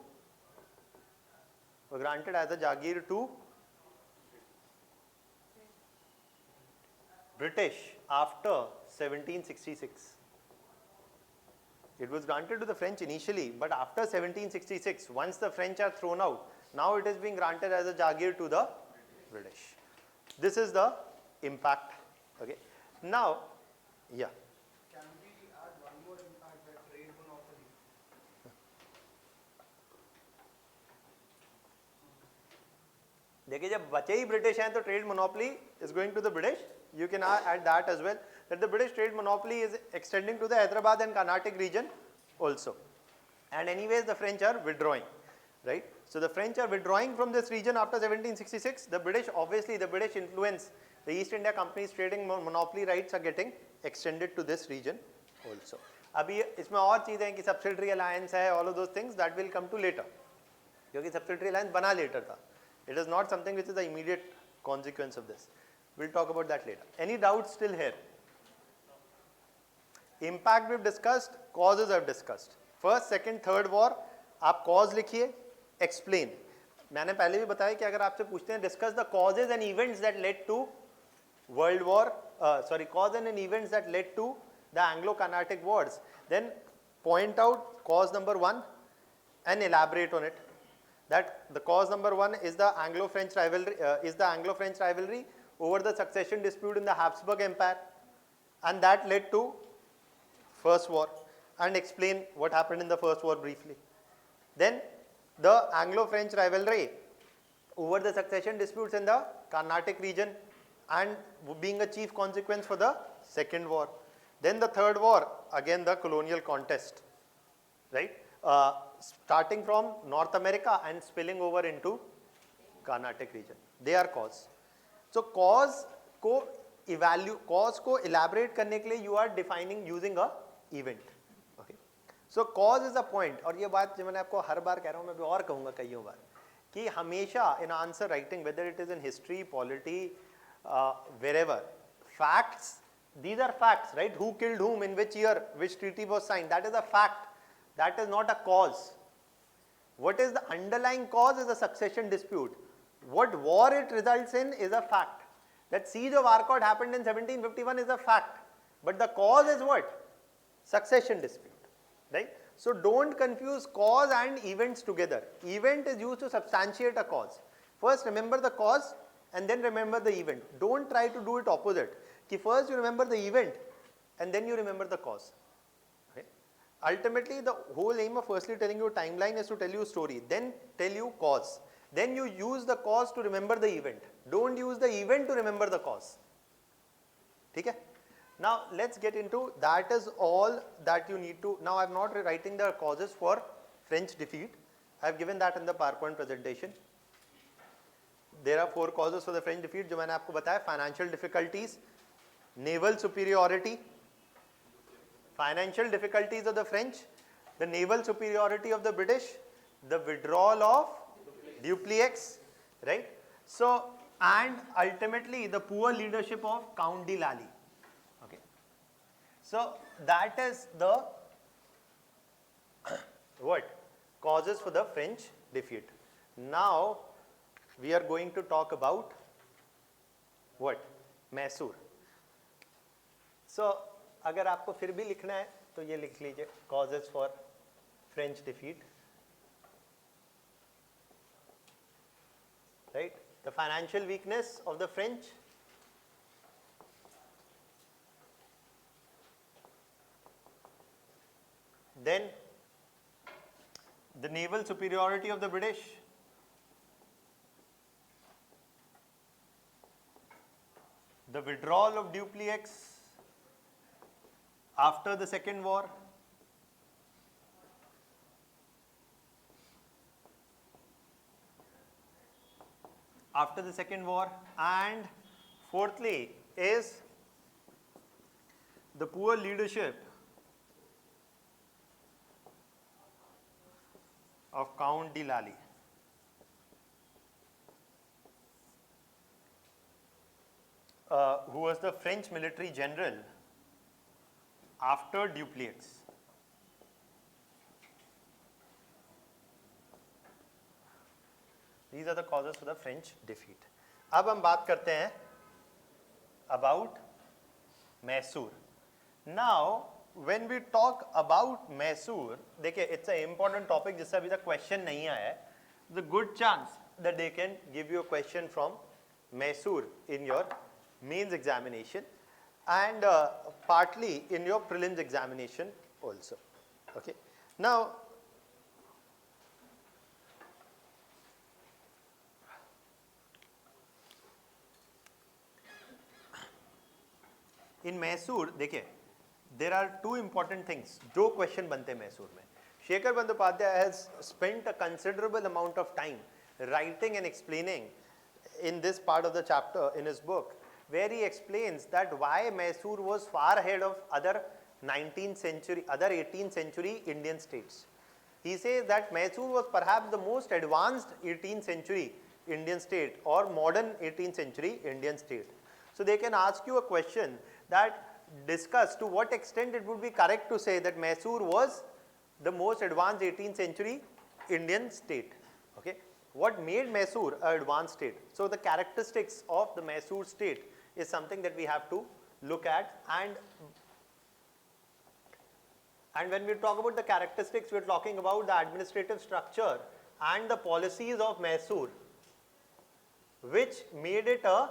British after 1766. It was granted to the French initially, but after 1766, once the French are thrown out, now it is being granted as a Jagir to the British. This is the impact. Okay. Now, yeah. Can we add one more impact, that trade monopoly? देखिए जब बचे ही British हैं तो trade monopoly is going to the British. You can add that as well, that the British trade monopoly is extending to the Hyderabad and Carnatic region also. And anyways, the French are withdrawing, right? So the French are withdrawing from this region after 1766. The British, obviously, the British influence, the East India Company's trading monopoly rights are getting extended to this region also. अभी इसमें और चीज़ें हैं कि subsidiary alliance है, all of those things that will come to later. क्योंकि subsidiary alliance बना later था. It is not something which is the immediate consequence of this. We'll talk about that later. Any doubts still here? Impact we've discussed, causes I've discussed. First, second, third war, आप cause लिखिए, explain. मैंने पहले भी बताया कि अगर आपसे पूछते हैं discuss the causes and events that led to World War, cause and events that led to the Anglo-Carnatic Wars, then point out cause number 1 and elaborate on it. That the cause number 1 is the Anglo-French rivalry, over the succession dispute in the Habsburg Empire, and that led to First War, and explain what happened in the First War briefly. Then the Anglo-French rivalry over the succession disputes in the Carnatic region and being a chief consequence for the Second War. Then the Third War, again the colonial contest, right? Starting from North America and spilling over into Carnatic region. They are cause. So cause को elaborate करने के लिए you are defining using a event. Okay. So cause is a point, और ये बात जो मैंने आपको हर बार कह रहा हूँ, मैं भी और कहूँगा कईयों बार, कि हमेशा in answer writing, whether it is in history, polity, wherever, facts, these are facts, right? Who killed whom, in which year, which treaty was signed, that is a fact. That is not a cause. What is the underlying cause is a succession dispute. What war it results in is a fact. That siege of Arcot happened in 1751 is a fact. But the cause is what? Succession dispute, right? So don't confuse cause and events together. Event is used to substantiate a cause. First remember the cause and then remember the event. Don't try to do it opposite. Ki first you remember the event and then you remember the cause. Okay? Ultimately, the whole aim of firstly telling you a timeline is to tell you a story, then tell you cause. Then you use the cause to remember the event. Don't use the event to remember the cause. Okay? Now let's get into, that is all that you need to. Now I am not writing the causes for French defeat. I have given that in the PowerPoint presentation. There are 4 causes for the French defeat जो मैंने आपको बताया. Financial difficulties, naval superiority, financial difficulties of the French, the naval superiority of the British, the withdrawal of Dupleix, right? So, and ultimately the poor leadership of Count de Lally. Okay. So that is the what? Causes for the French defeat. Now we are going to talk about what? Mysore. So अगर आपको फिर भी लिखना है तो ये लिख लीजिए, causes for French defeat. Right? The financial weakness of the French, Then the naval superiority of the British. The withdrawal of Dupleix after the Second War. After the Second War. And fourthly is the poor leadership of Count de Lally. Who was the French military general after Dupleix. These are the causes for the French defeat. अब हम बात करते हैं about Mysore. Now, when we talk about Mysore, देखिए it's an important topic जिससे अभी तक question नहीं आया है. The good chance that they can give you a question from Mysore in your mains examination and partly in your prelims examination also. Okay. Now, in Mysore, देखिए there are two important things जो question बनते हैं मैसूर में. Shekhar Bandyopadhyay has spent a considerable amount of time writing and explaining in this part of the chapter in his book, where he explains that why Mysore was far ahead of other 19th century, other 18th century Indian states. He says that Mysore was perhaps the most advanced 18th century Indian state or modern 18th century Indian state. So they can ask you a question that discuss to what extent it would be correct to say that Mysore was the most advanced 18th century Indian state. Okay. What made Mysore an advanced state? So the characteristics of the Mysore state is something that we have to look at, and when we talk about the characteristics, we are talking about the administrative structure and the policies of Mysore which made it a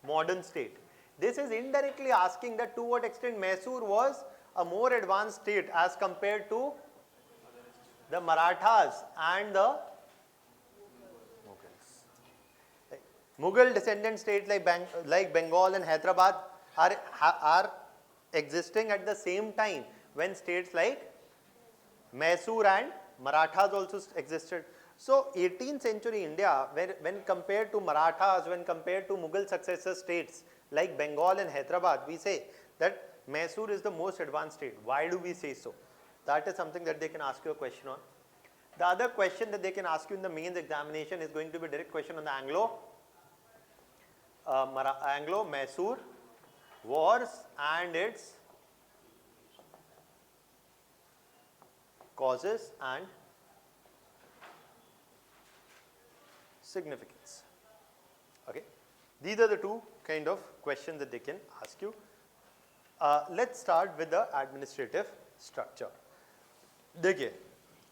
modern state. This is indirectly asking that to what extent Mysore was a more advanced state as compared to the Marathas and the Mughal descendant states like Bengal and Hyderabad are existing at the same time when states like Mysore and Marathas also existed. So 18th century India, when compared to Marathas, when compared to Mughal successor states like Bengal and Hyderabad, we say that Mysore is the most advanced state. Why do we say so? That is something that they can ask you a question on. The other question that they can ask you in the mains examination is going to be a direct question on the Anglo-Mysore wars and its causes and significance. Okay. These are the two kind of questions that they can ask you. Let's start with the administrative structure. देखिए,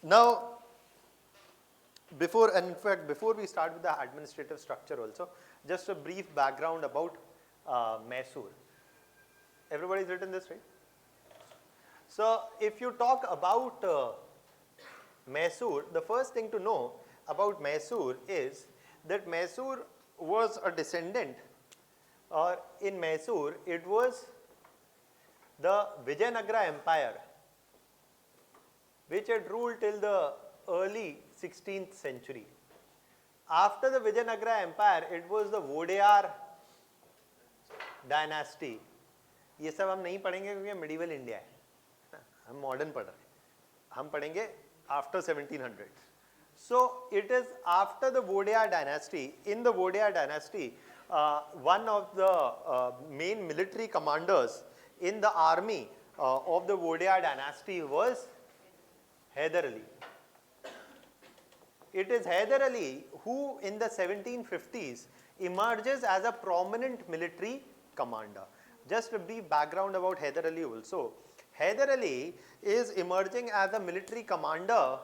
now before we start with the administrative structure also, just a brief background about Mysore. Everybody's written this, right? So if you talk about Mysore, the first thing to know about Mysore is that Mysore was a descendant, or in Mysore it was the Vijayanagara Empire which had ruled till the early 16th century. After the Vijayanagara Empire, it was the Vodeyar dynasty. ये सब हम नहीं पढ़ेंगे क्योंकि medieval India है, हम modern पढ़ रहे हैं, हम पढ़ेंगे after 1700. So it is after the Vodeyar dynasty. In the Vodeyar dynasty, one of the main military commanders in the army of the Vodeyar dynasty was Hyder Ali. It is Hyder Ali who in the 1750s emerges as a prominent military commander. Just a brief background about Hyder Ali also. Hyder Ali is emerging as a military commander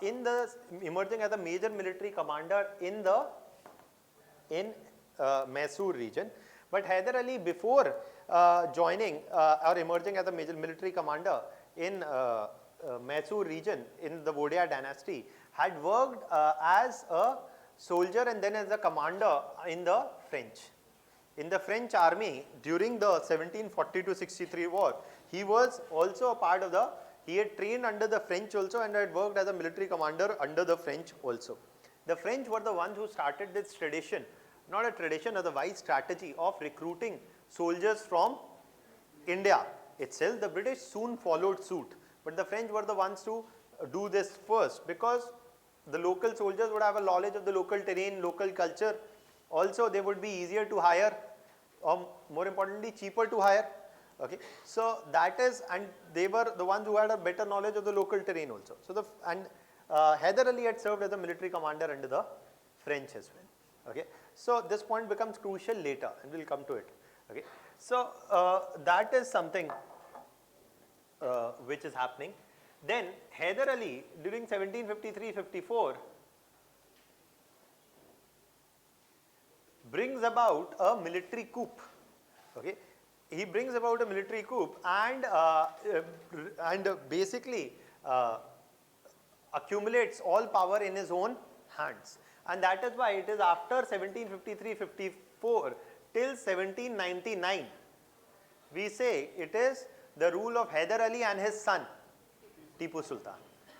emerging as a major military commander in Mysore region. But Hyder Ali, before joining or emerging as a major military commander in Mysore region in the Vodaya dynasty had worked as a soldier and then as a commander in the French. In the French army during the 1740 to 63 war, he was also a part of the, he had trained under the French also and had worked as a military commander under the French also. The French were the ones who started this tradition, not a tradition, as a wise strategy of recruiting soldiers from India itself. The British soon followed suit, but the French were the ones to do this first, because the local soldiers would have a knowledge of the local terrain, local culture. Also, they would be easier to hire, or more importantly, cheaper to hire. Okay, so that is, and they were the ones who had a better knowledge of the local terrain also. So Hyder Ali had served as a military commander under the French as well. Okay, so this point becomes crucial later, and we'll come to it. Okay, so that is something which is happening. Then Hyder Ali during 1753-54 brings about a military coup. Okay, he brings about a military coup and basically accumulates all power in his own hands, and that is why it is after 1753-54 till 1799 we say it is the rule of Hyder Ali and his son Tipu Sultan.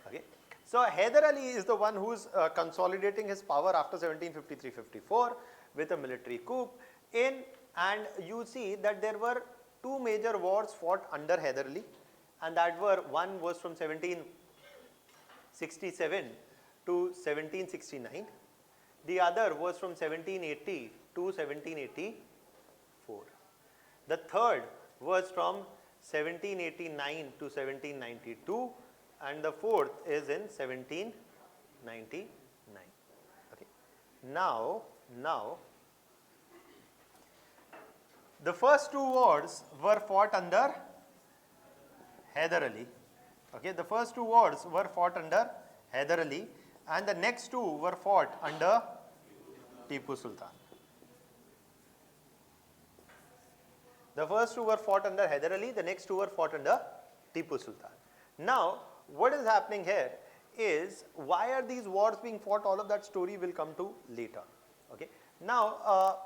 Okay, so Hyder Ali is the one who is consolidating his power after 1753-54 with a military coup in, and you see that there were two major wars fought under Hyder Ali, and that were, one was from 1767 to 1769, the other was from 1780 to 1784. The third was from 1789 to 1792, and the fourth is in 1799. Okay. Now, the first two wars were fought under Hyder Ali. Okay, the first two wars were fought under Hyder Ali, and the next two were fought under Tipu Sultan. The first two were fought under Hyder Ali, the next two were fought under Tipu Sultan. Now, what is happening here is, why are these wars being fought? All of that story will come to later. Okay. Now,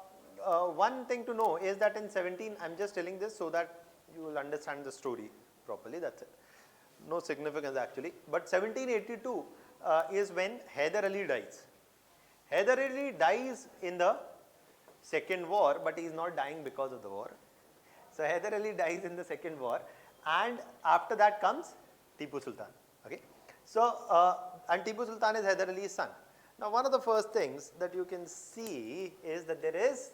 one thing to know is that in I'm just telling this so that you will understand the story properly, that's it. No significance actually. But 1782 is when Hyder Ali dies. Hyder Ali dies in the second war, but he is not dying because of the war. So Hyder Ali dies in the second war, and after that comes Tipu Sultan. Okay. So, and Tipu Sultan is Hyder Ali's son. Now, one of the first things that you can see is that there is,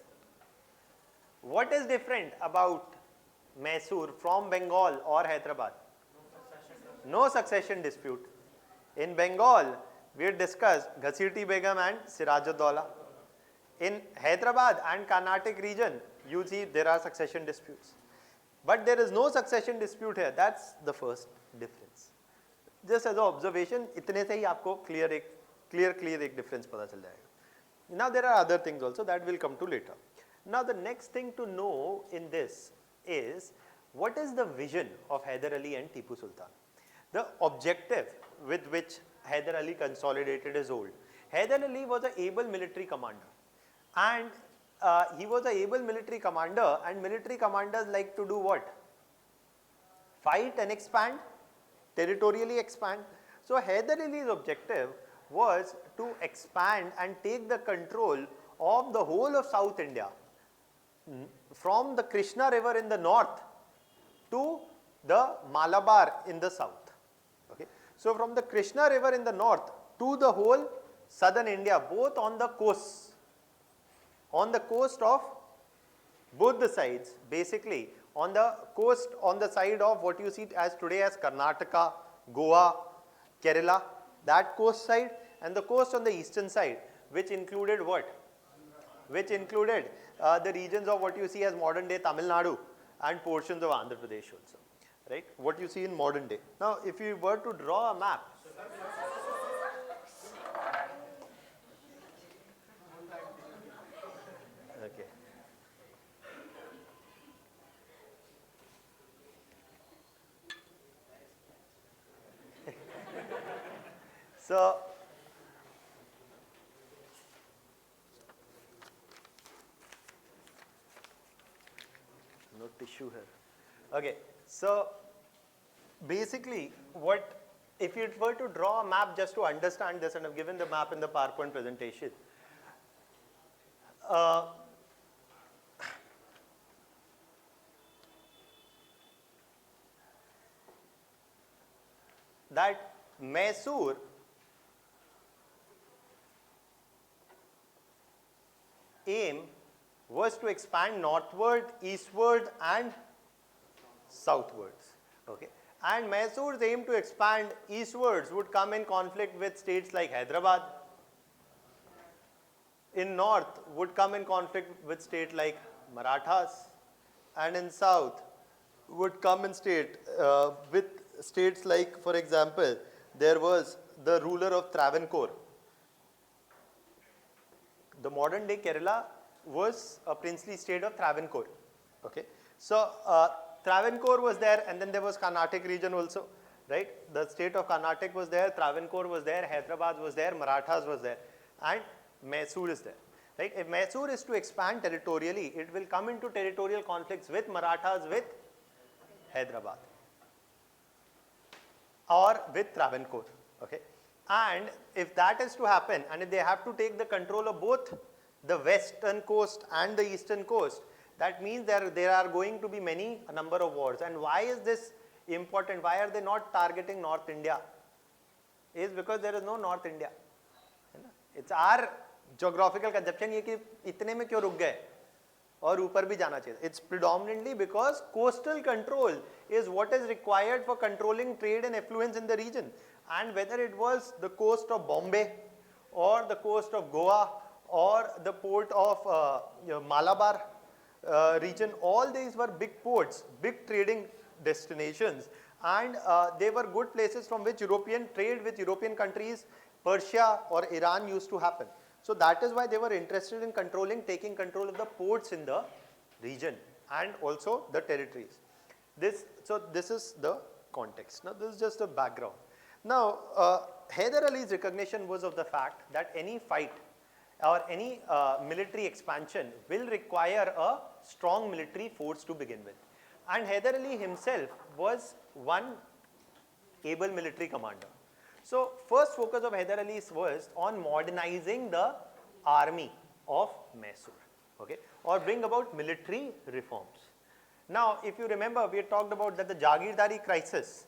what is different about Mysore from Bengal or Hyderabad? No succession dispute. In Bengal, we had discussed Ghasiti Begum and Siraj-ud-Dawla. In Hyderabad and Carnatic region, you see there are succession disputes. But there is no succession dispute here. That's the first difference. Just as an observation, इतने से ही आपको clear एक difference पता चल जाएगा. Now there are other things also that will come to later. Now the next thing to know in this is, what is the vision of Hyder Ali and Tipu Sultan? The objective with which Hyder Ali consolidated his hold. Hyder Ali was an able military commander, and he was an able military commander, and military commanders like to do what? Fight and expand, territorially expand. So Hyder Ali's objective was to expand and take the control of the whole of South India, from the Krishna river in the north to the Malabar in the south. Okay. So from the Krishna river in the north to the whole southern India, both on the coast of both the sides, basically on the coast, on the side of what you see as today as Karnataka, Goa, Kerala, that coast side, and the coast on the eastern side, which included what? Which included the regions of what you see as modern day Tamil Nadu and portions of Andhra Pradesh also, right? What you see in modern day. Now, if you were to draw a map, okay. no tissue here. Okay, so basically what, if you were to draw a map just to understand this, and I've given the map in the PowerPoint presentation, that Mysore aim was to expand northward, eastward and southwards. Okay. And Mysore's aim to expand eastwards would come in conflict with states like Hyderabad. In north would come in conflict with state like Marathas, and in south would come in with states like, for example, there was the ruler of Travancore. The modern day Kerala was a princely state of Travancore. Okay. So Travancore was there, and then there was Carnatic region also, right? The state of Carnatic was there, Travancore was there, Hyderabad was there, Marathas was there, and Mysore is there, right? If Mysore is to expand territorially, it will come into territorial conflicts with Marathas, with Hyderabad, or with Travancore, okay? And if that is to happen, and if they have to take the control of both the western coast and the eastern coast, that means there are going to be a number of wars. And why is this important? Why are they not targeting North India? Is because there is no North India. It's our geographical conception ये कि इतने में क्यों रुक गए और ऊपर भी जाना चाहिए. It's predominantly because coastal control is what is required for controlling trade and affluence in the region. And whether it was the coast of Bombay or the coast of Goa or the port of Malabar region, all these were big ports, big trading destinations, and they were good places from which European trade with European countries, Persia or Iran used to happen. So that is why they were interested in taking control of the ports in the region and also the territories. So this is the context. Now this is just a background. Now Hyder Ali's recognition was of the fact that any fight or any military expansion will require a strong military force to begin with. And Hyder Ali himself was one able military commander. So first focus of Hyder Ali was on modernizing the army of Mysore, okay, or bring about military reforms. Now if you remember, we had talked about that the Jagirdari crisis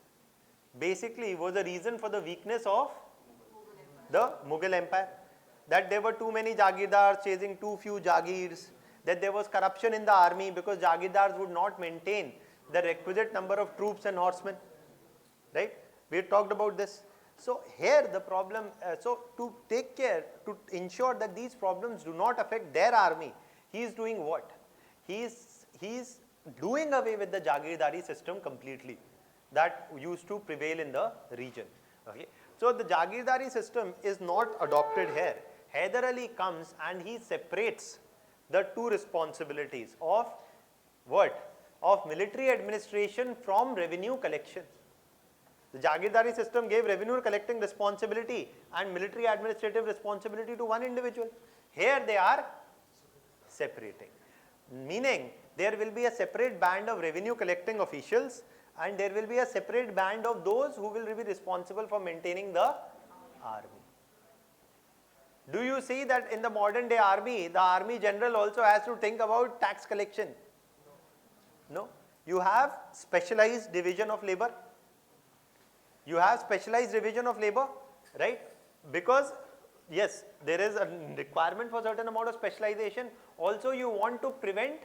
basically was a reason for the weakness of the Mughal Empire. That there were too many Jagirdars chasing too few Jagirs, that there was corruption in the army because Jagirdars would not maintain the requisite number of troops and horsemen, right? We had talked about this. So here the problem, so to take care, to ensure that these problems do not affect their army, he is doing what? He is doing away with the Jagirdari system completely that used to prevail in the region, okay? So the Jagirdari system is not adopted here. Hyder Ali comes and he separates the two responsibilities of what? Of military administration from revenue collection. The Jagirdari system gave revenue collecting responsibility and military administrative responsibility to one individual. Here they are separating, meaning there will be a separate band of revenue collecting officials and there will be a separate band of those who will be responsible for maintaining the army. Do you see that in the modern day army, the army general also has to think about tax collection? No. You have specialized division of labor. You have specialized division of labor, right? Because yes, there is a requirement for certain amount of specialization. Also you want to prevent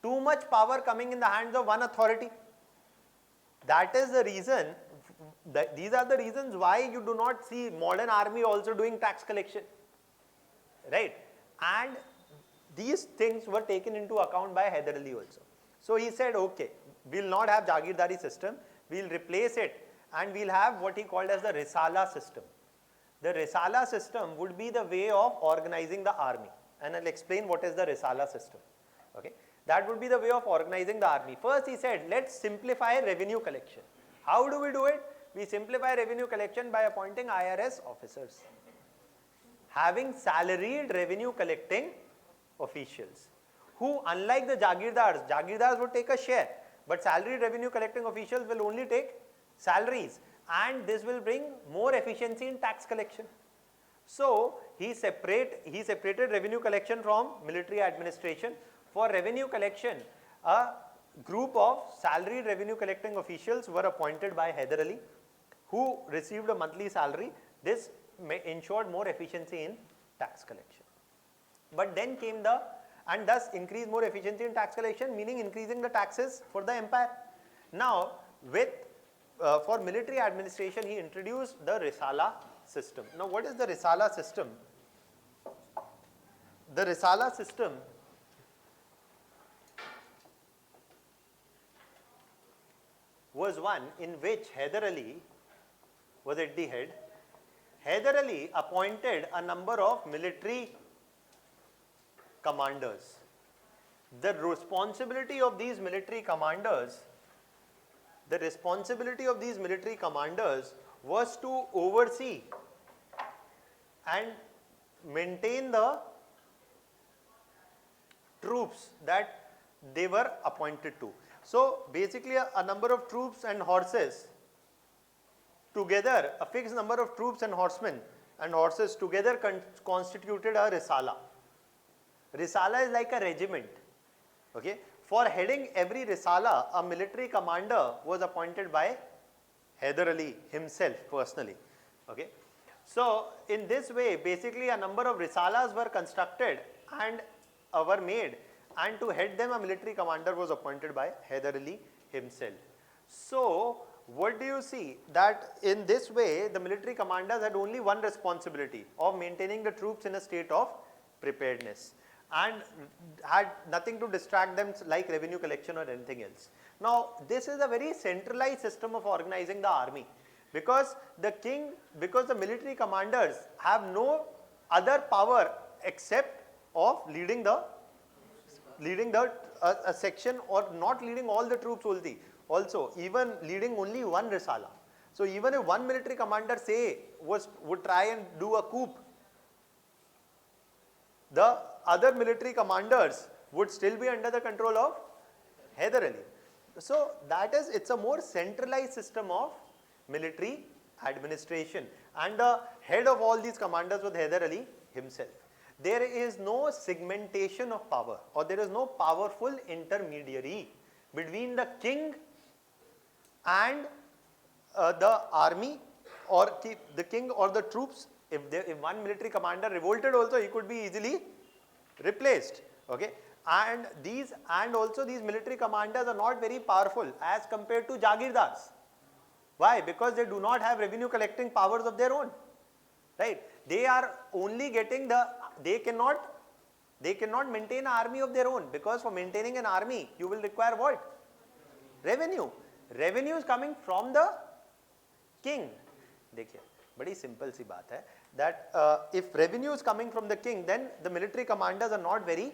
too much power coming in the hands of one authority. That is the reason, these are the reasons why you do not see modern army also doing tax collection, right? And these things were taken into account by Hyder Ali also. So he said, okay, we will not have Jagirdari system, we will replace it and we will have what he called as the Risala system. The Risala system would be the way of organizing the army, and I will explain what is the Risala system, okay? That would be the way of organizing the army. First he said, let's simplify revenue collection. How do we do it? We simplify revenue collection by appointing IRS officers, having salaried revenue collecting officials who, unlike the Jagirdars would take a share, but salaried revenue collecting officials will only take salaries, and this will bring more efficiency in tax collection. So he separated revenue collection from military administration. For revenue collection, a group of salaried revenue collecting officials were appointed by Hyder Ali, who received a monthly salary. This ensured more efficiency in tax collection. But then came and thus increased more efficiency in tax collection, meaning increasing the taxes for the empire. Now, for military administration, he introduced the Risala system. Now, what is the Risala system? The Risala system was one in which Hyder Ali was at the head. Hyder Ali appointed a number of military commanders. The responsibility of these military commanders was to oversee and maintain the troops that they were appointed to. So basically a number of troops and horses together, a fixed number of troops and horsemen and horses together constituted a Risala. Risala is like a regiment. Okay. For heading every Risala, a military commander was appointed by Hyder Ali himself personally. Okay. So in this way, basically a number of Risalas were constructed and were made, and to head them a military commander was appointed by Hyder Ali himself. So what do you see? That in this way the military commanders had only one responsibility of maintaining the troops in a state of preparedness, and had nothing to distract them like revenue collection or anything else. Now this is a very centralized system of organizing the army, because the military commanders have no other power except of leading a section, or not leading all the troops only, also even leading only one Risala. So even if one military commander would try and do a coup, the other military commanders would still be under the control of Hyder Ali. So it's a more centralized system of military administration, and the head of all these commanders was Hyder Ali himself. There is no segmentation of power, or there is no powerful intermediary between the king and the army, or the king or the troops. If one military commander revolted also, he could be easily replaced. Okay. And also these military commanders are not very powerful as compared to Jagirdars. Why? Because they do not have revenue collecting powers of their own. Right? They are only getting they cannot maintain an army of their own, because for maintaining an army you will require what? Revenue. Revenue is coming from the king. देखिए, बड़ी simple सी बात है that if revenue is coming from the king, then the military commanders are not very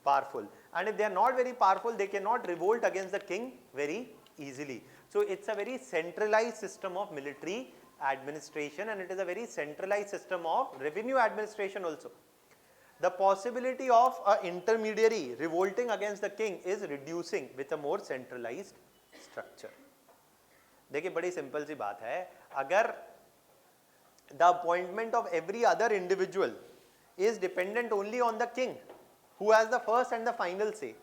powerful, and if they are not very powerful, they cannot revolt against the king very easily. So it's a very centralized system of military administration, and it is a very centralized system of revenue administration also. The possibility of an intermediary revolting against the king is reducing with a more centralized structure. देखिए बड़ी simple सी बात है, अगर the appointment of every other individual is dependent only on the king, who has the first and the final say,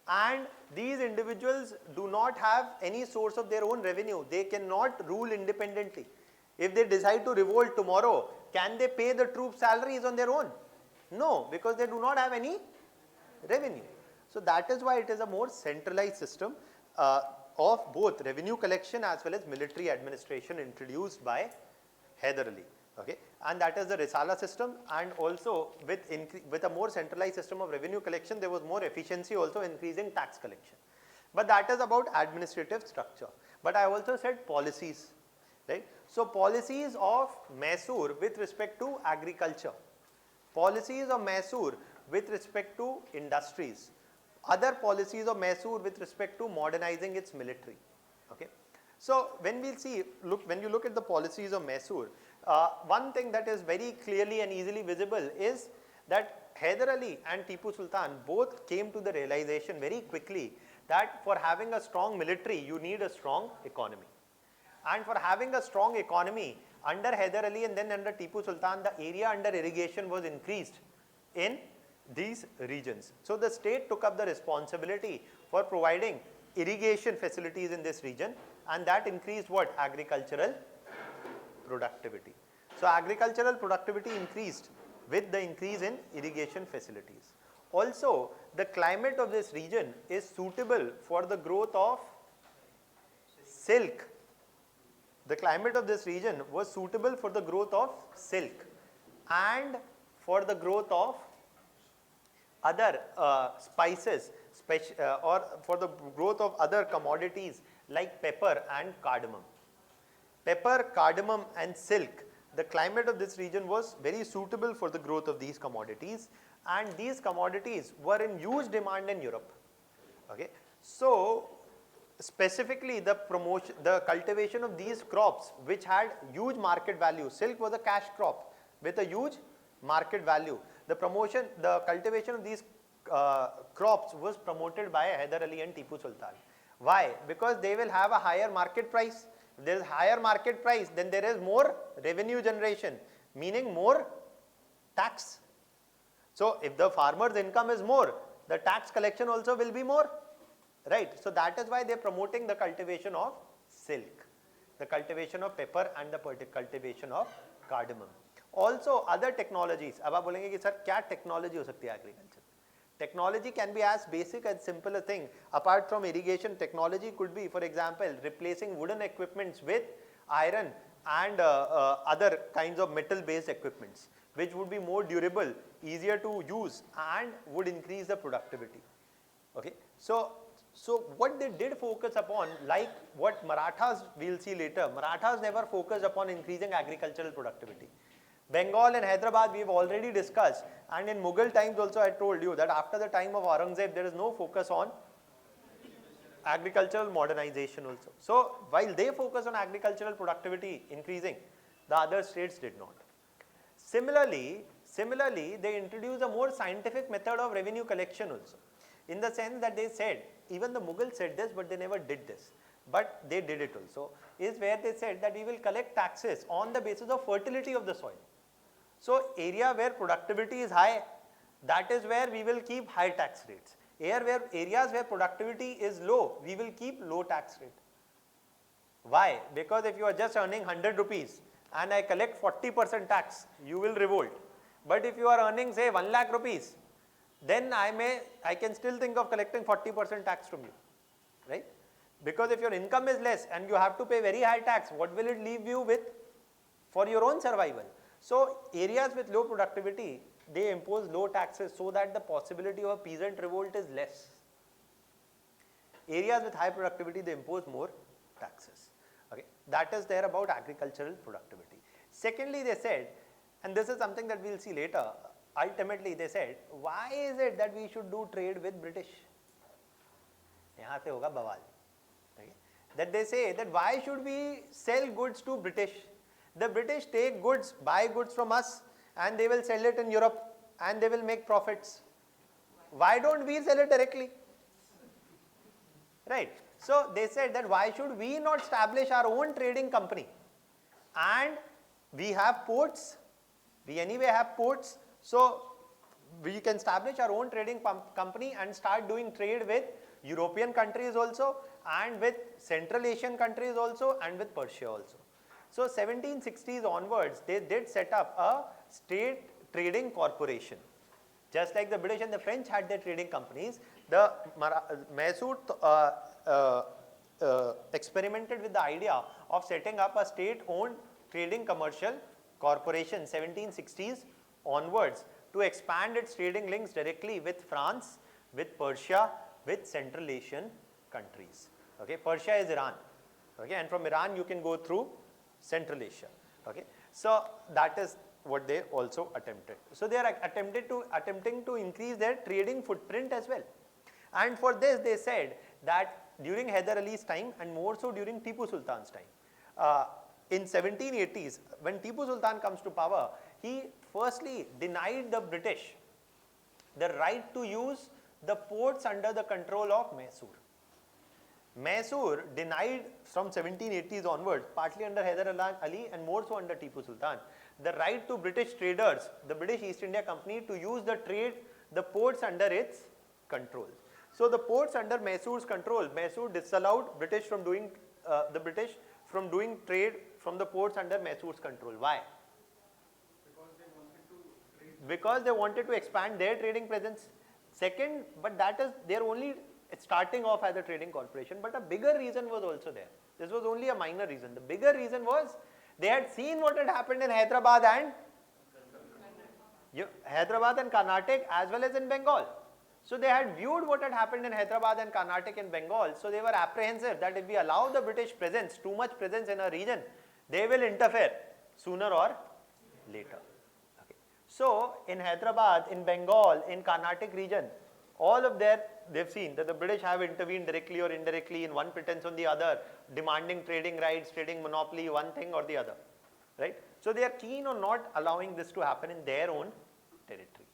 and these individuals do not have any source of their own revenue, they cannot rule independently. If they decide to revolt tomorrow, can they pay the troops salaries on their own? No, because they do not have any revenue. So that is why it is a more centralized system of both revenue collection as well as military administration introduced by Hyder Ali. Okay, and that is the Risala system, and also with a more centralized system of revenue collection, there was more efficiency also, increasing tax collection. But that is about administrative structure. But I also said policies, right? So policies of Mysore with respect to agriculture, policies of Mysore with respect to industries, other policies of Mysore with respect to modernizing its military. Okay. So when you look at the policies of Mysore, one thing that is very clearly and easily visible is that Hyder Ali and Tipu Sultan both came to the realization very quickly that for having a strong military, you need a strong economy. And for having a strong economy, under Hyder Ali and then under Tipu Sultan, the area under irrigation was increased in these regions. So the state took up the responsibility for providing irrigation facilities in this region, and that increased what? Agricultural productivity. So agricultural productivity increased with the increase in irrigation facilities. Also, the climate of this region is suitable for the growth of silk. The climate of this region was suitable for the growth of silk and for the growth of other spices or for the growth of other commodities like pepper and cardamom. Pepper, cardamom and silk, the climate of this region was very suitable for the growth of these commodities, and these commodities were in huge demand in Europe. Okay. So specifically the cultivation of these crops which had huge market value. Silk was a cash crop with a huge market value. The cultivation of these crops was promoted by Hyder Ali and Tipu Sultan. Why? Because they will have a higher market price. If there is higher market price, then there is more revenue generation, meaning more tax. So if the farmer's income is more, the tax collection also will be more, right? So that is why they are promoting the cultivation of silk, the cultivation of pepper and the cultivation of cardamom. Also other technologies. अब आप बोलेंगे कि sir क्या technology हो सकती है agriculture? Technology can be as basic as simple a thing. Apart from irrigation, technology could be, for example, replacing wooden equipments with iron and other kinds of metal based equipments, which would be more durable, easier to use and would increase the productivity. Okay. So what they did focus upon, like what Marathas we will see later, Marathas never focused upon increasing agricultural productivity. Bengal and Hyderabad we have already discussed, and in Mughal times also I told you that after the time of Aurangzeb there is no focus on agricultural modernization also. So while they focus on agricultural productivity increasing, the other states did not. Similarly they introduced a more scientific method of revenue collection also, in the sense that they said, even the Mughals said this but they never did this, but they did it also, is where they said that we will collect taxes on the basis of fertility of the soil. So area where productivity is high, that is where we will keep high tax rates. Areas where productivity is low, we will keep low tax rate. Why? Because if you are just earning 100 rupees and I collect 40% tax, you will revolt. But if you are earning say 1 lakh rupees, then I can still think of collecting 40% tax from you, right? Because if your income is less and you have to pay very high tax, what will it leave you with for your own survival? So areas with low productivity, they impose low taxes so that the possibility of a peasant revolt is less. Areas with high productivity, they impose more taxes. Okay. That is there about agricultural productivity. Secondly, they said, and this is something that we will see later, ultimately they said, why is it that we should do trade with British? यहाँ से होगा बवाल. Okay. That they say that why should we sell goods to British? The British take goods, buy goods from us, and they will sell it in Europe and they will make profits. Why don't we sell it directly? Right. So they said that why should we not establish our own trading company? And we have ports, we anyway have ports, so we can establish our own trading company and start doing trade with European countries also, and with Central Asian countries also, and with Persia also. So 1760s onwards, they did set up a state trading corporation. Just like the British and the French had their trading companies, the Mysore experimented with the idea of setting up a state-owned trading commercial corporation 1760s onwards to expand its trading links directly with France, with Persia, with Central Asian countries. Okay, Persia is Iran. Okay, and from Iran you can go through Central Asia. Okay, so that is what they also attempted. So they are attempting to increase their trading footprint as well. And for this they said that during Hyder Ali's time and more so during Tipu Sultan's time, in 1780s when Tipu Sultan comes to power, he firstly denied the British the right to use the ports under the control of Mysore. Mysore denied from 1780s onwards, partly under Hyder Ali and more so under Tipu Sultan, the right to British traders, the British East India Company, to use the ports under its control. So the ports under Mysore's control, Mysore disallowed British from doing trade from the ports under Mysore's control. Why? Because they wanted to expand their trading presence. Second, but that is, they're only starting off as a trading corporation, but a bigger reason was also there. This was only a minor reason. The bigger reason was they had seen what had happened in Hyderabad and Carnatic as well as in Bengal. So they had viewed what had happened in Hyderabad and Carnatic and Bengal. So they were apprehensive that if we allow the British presence, too much presence in a region, they will interfere sooner or later. Okay. So in Hyderabad, in Bengal, in Carnatic region, all of they've seen that the British have intervened directly or indirectly in one pretense on the other, demanding trading rights, trading monopoly, one thing or the other, right? So they are keen on not allowing this to happen in their own territory.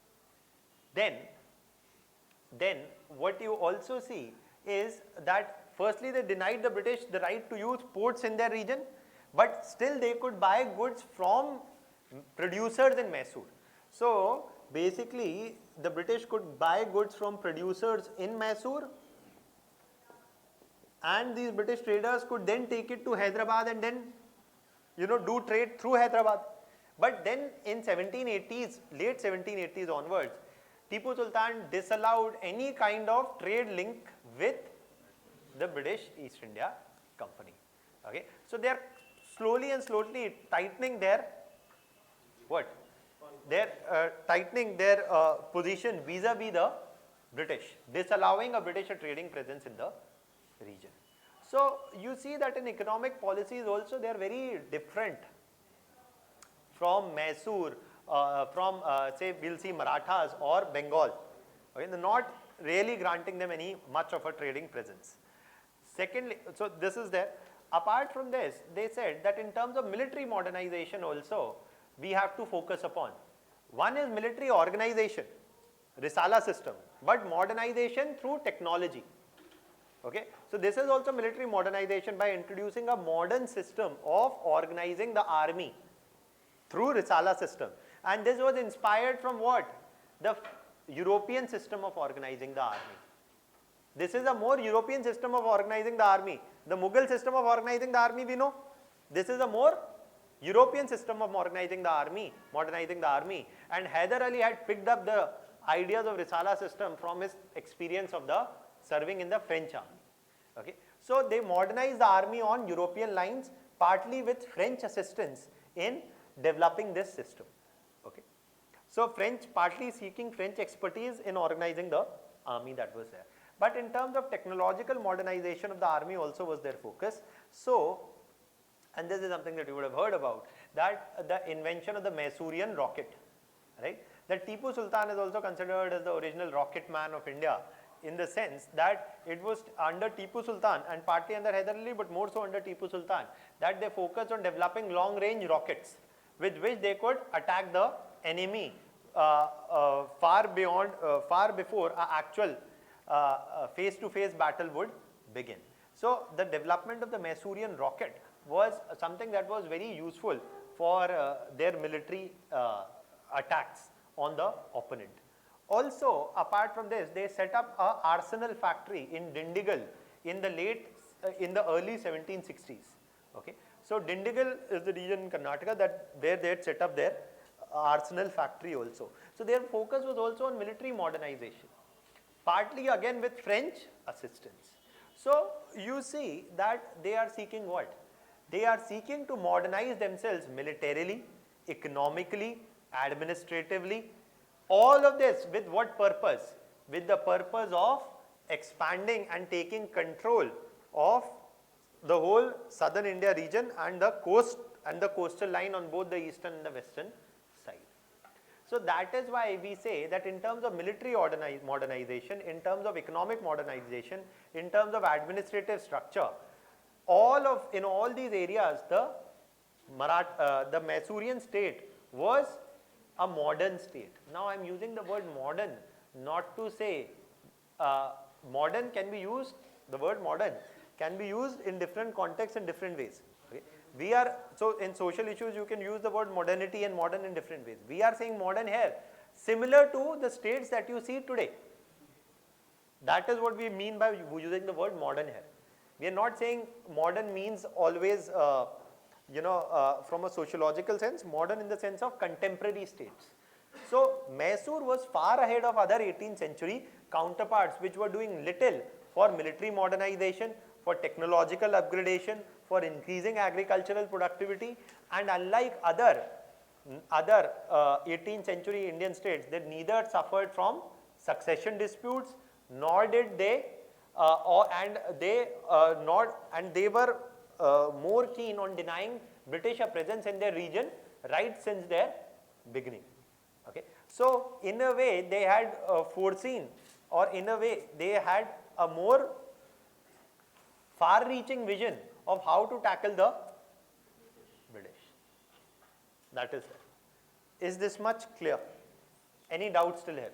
Then what you also see is that firstly they denied the British the right to use ports in their region, but still they could buy goods from producers in Mysore. So basically the British could buy goods from producers in Mysore, and these British traders could then take it to Hyderabad and then do trade through Hyderabad. But then in 1780s, late 1780s onwards, Tipu Sultan disallowed any kind of trade link with the British East India Company. Okay, so they are slowly and slowly tightening their position vis-a-vis the British, disallowing a British trading presence in the region. So you see that in economic policies also they are very different from Mysore, say we'll see Marathas or Bengal. Okay, they're not really granting them any much of a trading presence. Secondly, so this is there. Apart from this, they said that in terms of military modernization also, we have to focus upon. One is military organization, Risala system, but modernization through technology. Okay, so this is also military modernization by introducing a modern system of organizing the army through Risala system. And this was inspired from what? The European system of organizing the army. This is a more European system of organizing the army. The Mughal system of organizing the army we know. This is a more European system of organizing the army, modernizing the army. And Hyder Ali had picked up the ideas of Risala system from his experience of the serving in the French army. Okay, so they modernized the army on European lines, partly with French assistance in developing this system. Okay, so French, partly seeking French expertise in organizing the army that was there. But in terms of technological modernization of the army also was their focus. So, and this is something that you would have heard about, that the invention of the Mysorean rocket, right? That Tipu Sultan is also considered as the original rocket man of India, in the sense that it was under Tipu Sultan and partly under Hyder Ali, but more so under Tipu Sultan, that they focused on developing long range rockets with which they could attack the enemy far before an actual face-to-face battle would begin. So the development of the Mysorean rocket was something that was very useful for their military attacks on the opponent. Also, apart from this, they set up an arsenal factory in Dindigul in the early 1760s. Okay, so Dindigul is the region in Karnataka where they had set up their arsenal factory also. So their focus was also on military modernization, partly again with French assistance. So you see that they are seeking what? They are seeking to modernize themselves militarily, economically, administratively. All of this with what purpose? With the purpose of expanding and taking control of the whole southern India region and the coast and the coastal line on both the eastern and the western side. So that is why we say that in terms of military modernization, in terms of economic modernization, in terms of administrative structure, in all these areas, the Mysorean state was a modern state. Now I am using the word modern not to say modern can be used, the word modern can be used in different contexts in different ways. Okay. We are, so in social issues you can use the word modernity and modern in different ways. We are saying modern here, similar to the states that you see today. That is what we mean by using the word modern here. We are not saying modern means always, from a sociological sense, modern in the sense of contemporary states. So Mysore was far ahead of other 18th century counterparts which were doing little for military modernization, for technological upgradation, for increasing agricultural productivity, and unlike other 18th century Indian states, they neither suffered from succession disputes, nor did they, they were more keen on denying British a presence in their region right since their beginning. Okay. So in a way they had foreseen, or in a way they had a more far-reaching vision of how to tackle the British. That is it. Is this much clear? Any doubts still here?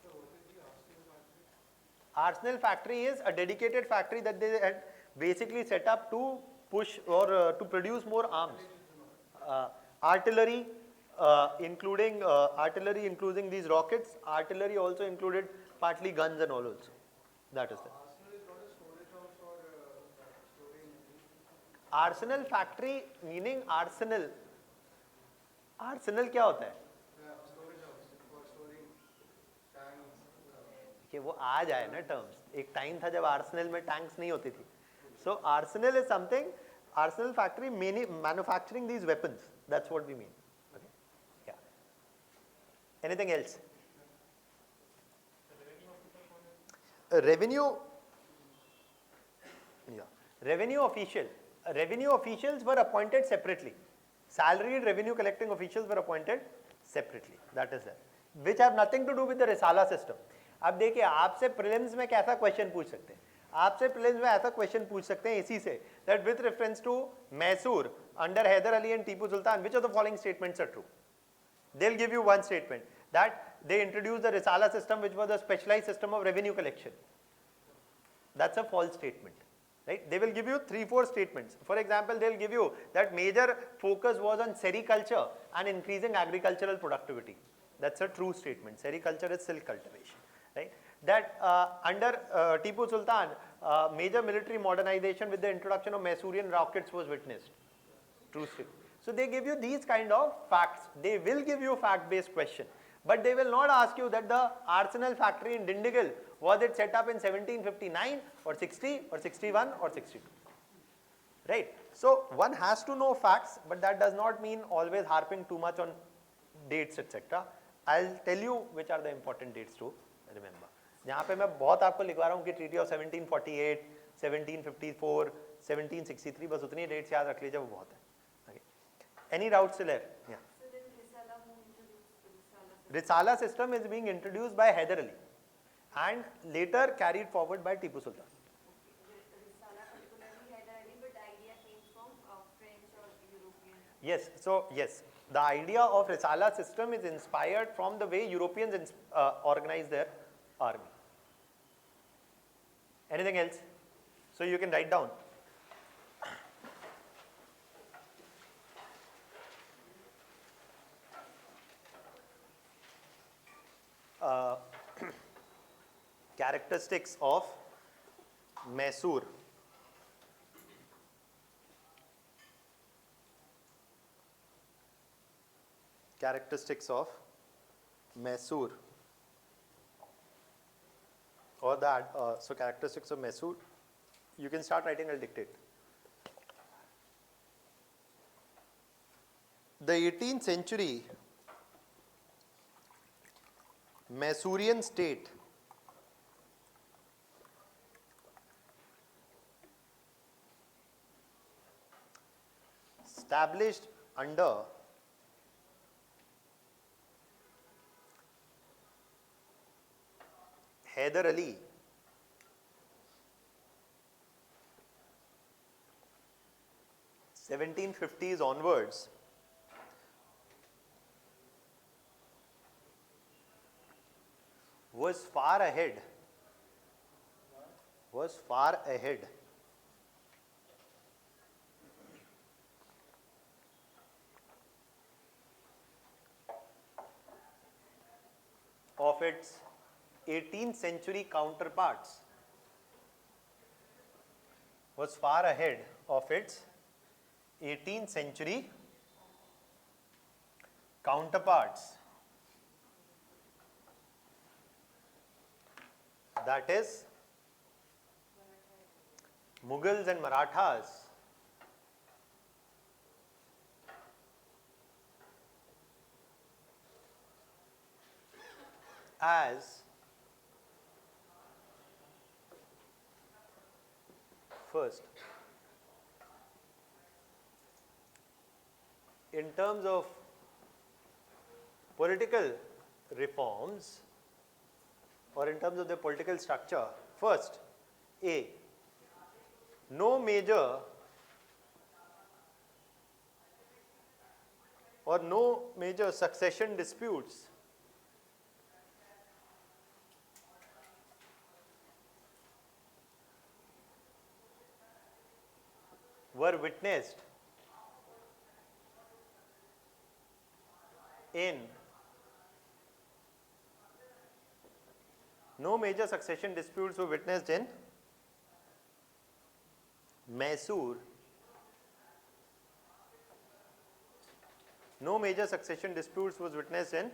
So what is the Arsenal factory? Arsenal factory is a dedicated factory that they had basically set up to push or to produce more arms. Artillery, including these rockets. Artillery also included partly guns and all also. That is it. Arsenal is not a storage house for storing. Arsenal factory meaning arsenal. Arsenal क्या होता है? Storage house for storing tanks. कि वो आ जाए ना terms. एक time था जब आर्सेनल में tanks नहीं होती थी. So arsenal is something. Arsenal factory manufacturing these weapons. That's what we mean. Okay. Yeah. Anything else? Revenue. Yeah. Revenue official. Revenue officials were appointed separately. Salaried revenue collecting officials were appointed separately. That is that. Which have nothing to do with the Risala system. अब देखिए आपसे prelims में कैसा question पूछ सकते हैं? आपसे prelims में ऐसा क्वेश्चन पूछ सकते हैं इसी से that with reference to Mysore under Hyder Ali and Tipu Sultan, which of the following statements are true? They'll give you one statement that they introduced the Risala system, which was a specialized system of revenue collection. That's a false statement. Right? They will give you 3-4 statements. For example, they'll give you that major focus was on sericulture and increasing agricultural productivity. That's a true statement. Sericulture is silk cultivation. Right? That under Tipu Sultan, major military modernization with the introduction of Mysorean rockets was witnessed. True statement. So they give you these kind of facts. They will give you fact-based question. But they will not ask you that the arsenal factory in Dindigul, was it set up in 1759 or 60 or 61 or 62? Right? So one has to know facts, but that does not mean always harping too much on dates, etc. I'll tell you which are the important dates to remember. यहाँ पे मैं बहुत आपको लिखवा रहा हूँ कि Treaty of 1748, 1754, 1763, बस उतनी dates याद रख लीजिए, वो बहुत है. Okay. Any doubts still here? Yeah. Risala system is being introduced by Hyder Ali and later carried forward by Tipu Sultan. Risala particularly Hyder Ali, but the idea came from French or European. Yes, so yes, the idea of Risala system is inspired from the way Europeans organize their army. Anything else? So you can write down. Characteristics of Mysore. Characteristics of Mysore. Or that, so characteristics of Mysore. You can start writing, I'll dictate. The 18th century Mysorean state established under Hyder Ali (1750s onwards) was far ahead of its 18th century counterparts, was far ahead of its 18th century counterparts, that is Mughals and Marathas, as first. In terms of political reforms or in terms of the political structure, first, A, no major succession disputes were witnessed in Mysore. No major succession disputes was witnessed in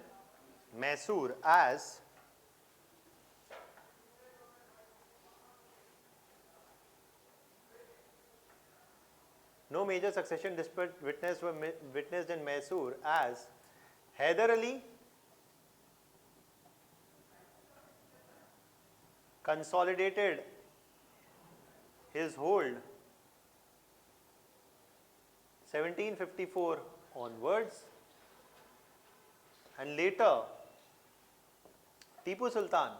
Mysore as no major succession dispute witnessed in Mysore as Hyder Ali consolidated his hold 1754 onwards, and later Tipu Sultan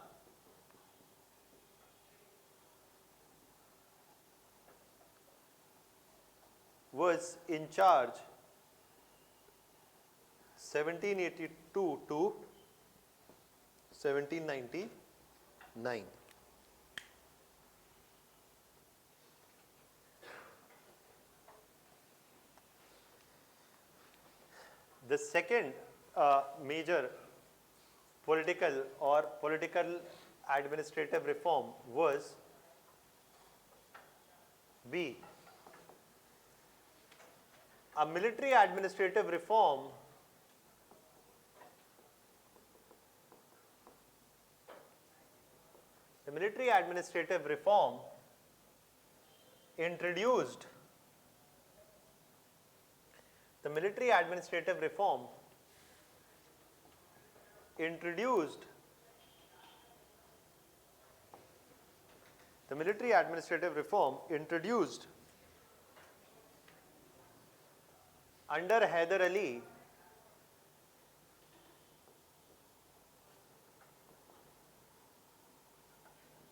was in charge 1782 to 1799. The second major political administrative reform was B, a military administrative reform introduced under Hyder Ali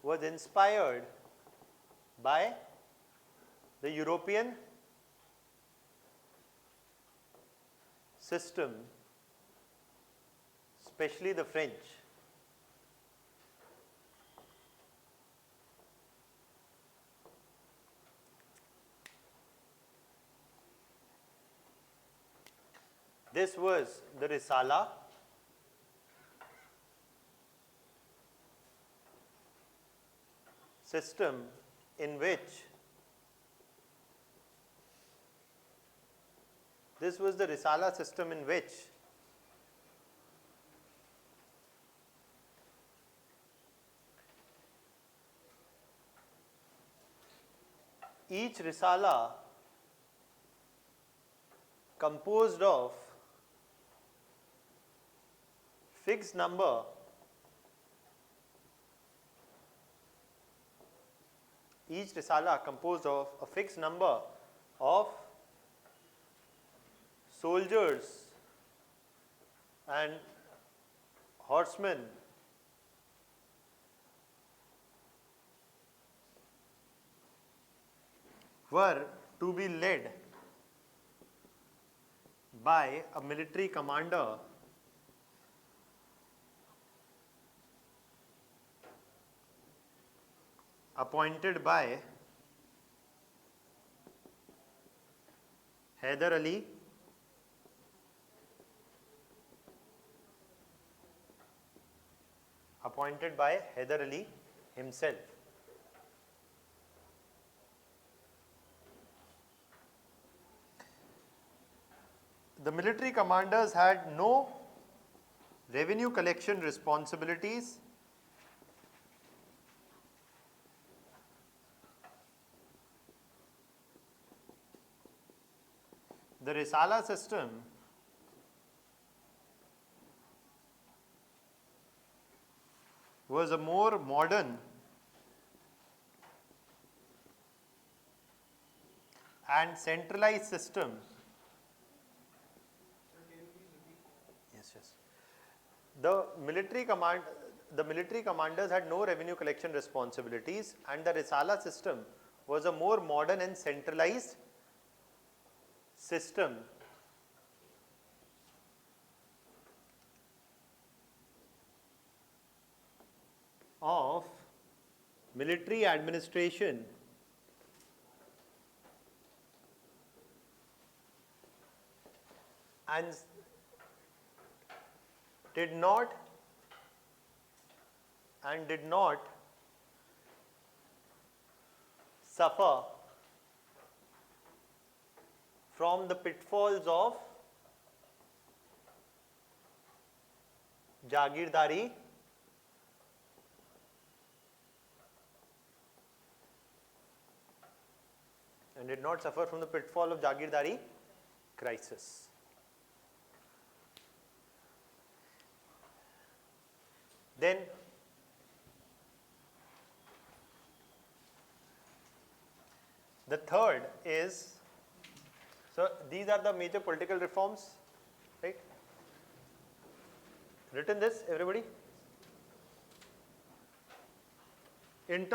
was inspired by the European system, especially the French. This was the Risala, system in which each Risala composed of fixed number of soldiers and horsemen were to be led by a military commander appointed by Hyder Ali himself. The military commanders had no revenue collection responsibilities the Risala system was a more modern and centralized system. Yes. The military commanders had no revenue collection responsibilities, and the Risala system was a more modern and centralized system of military administration and did not suffer from the pitfalls of Jagirdari crisis. Then the third is, so these are the major political reforms, right? Written this, everybody? In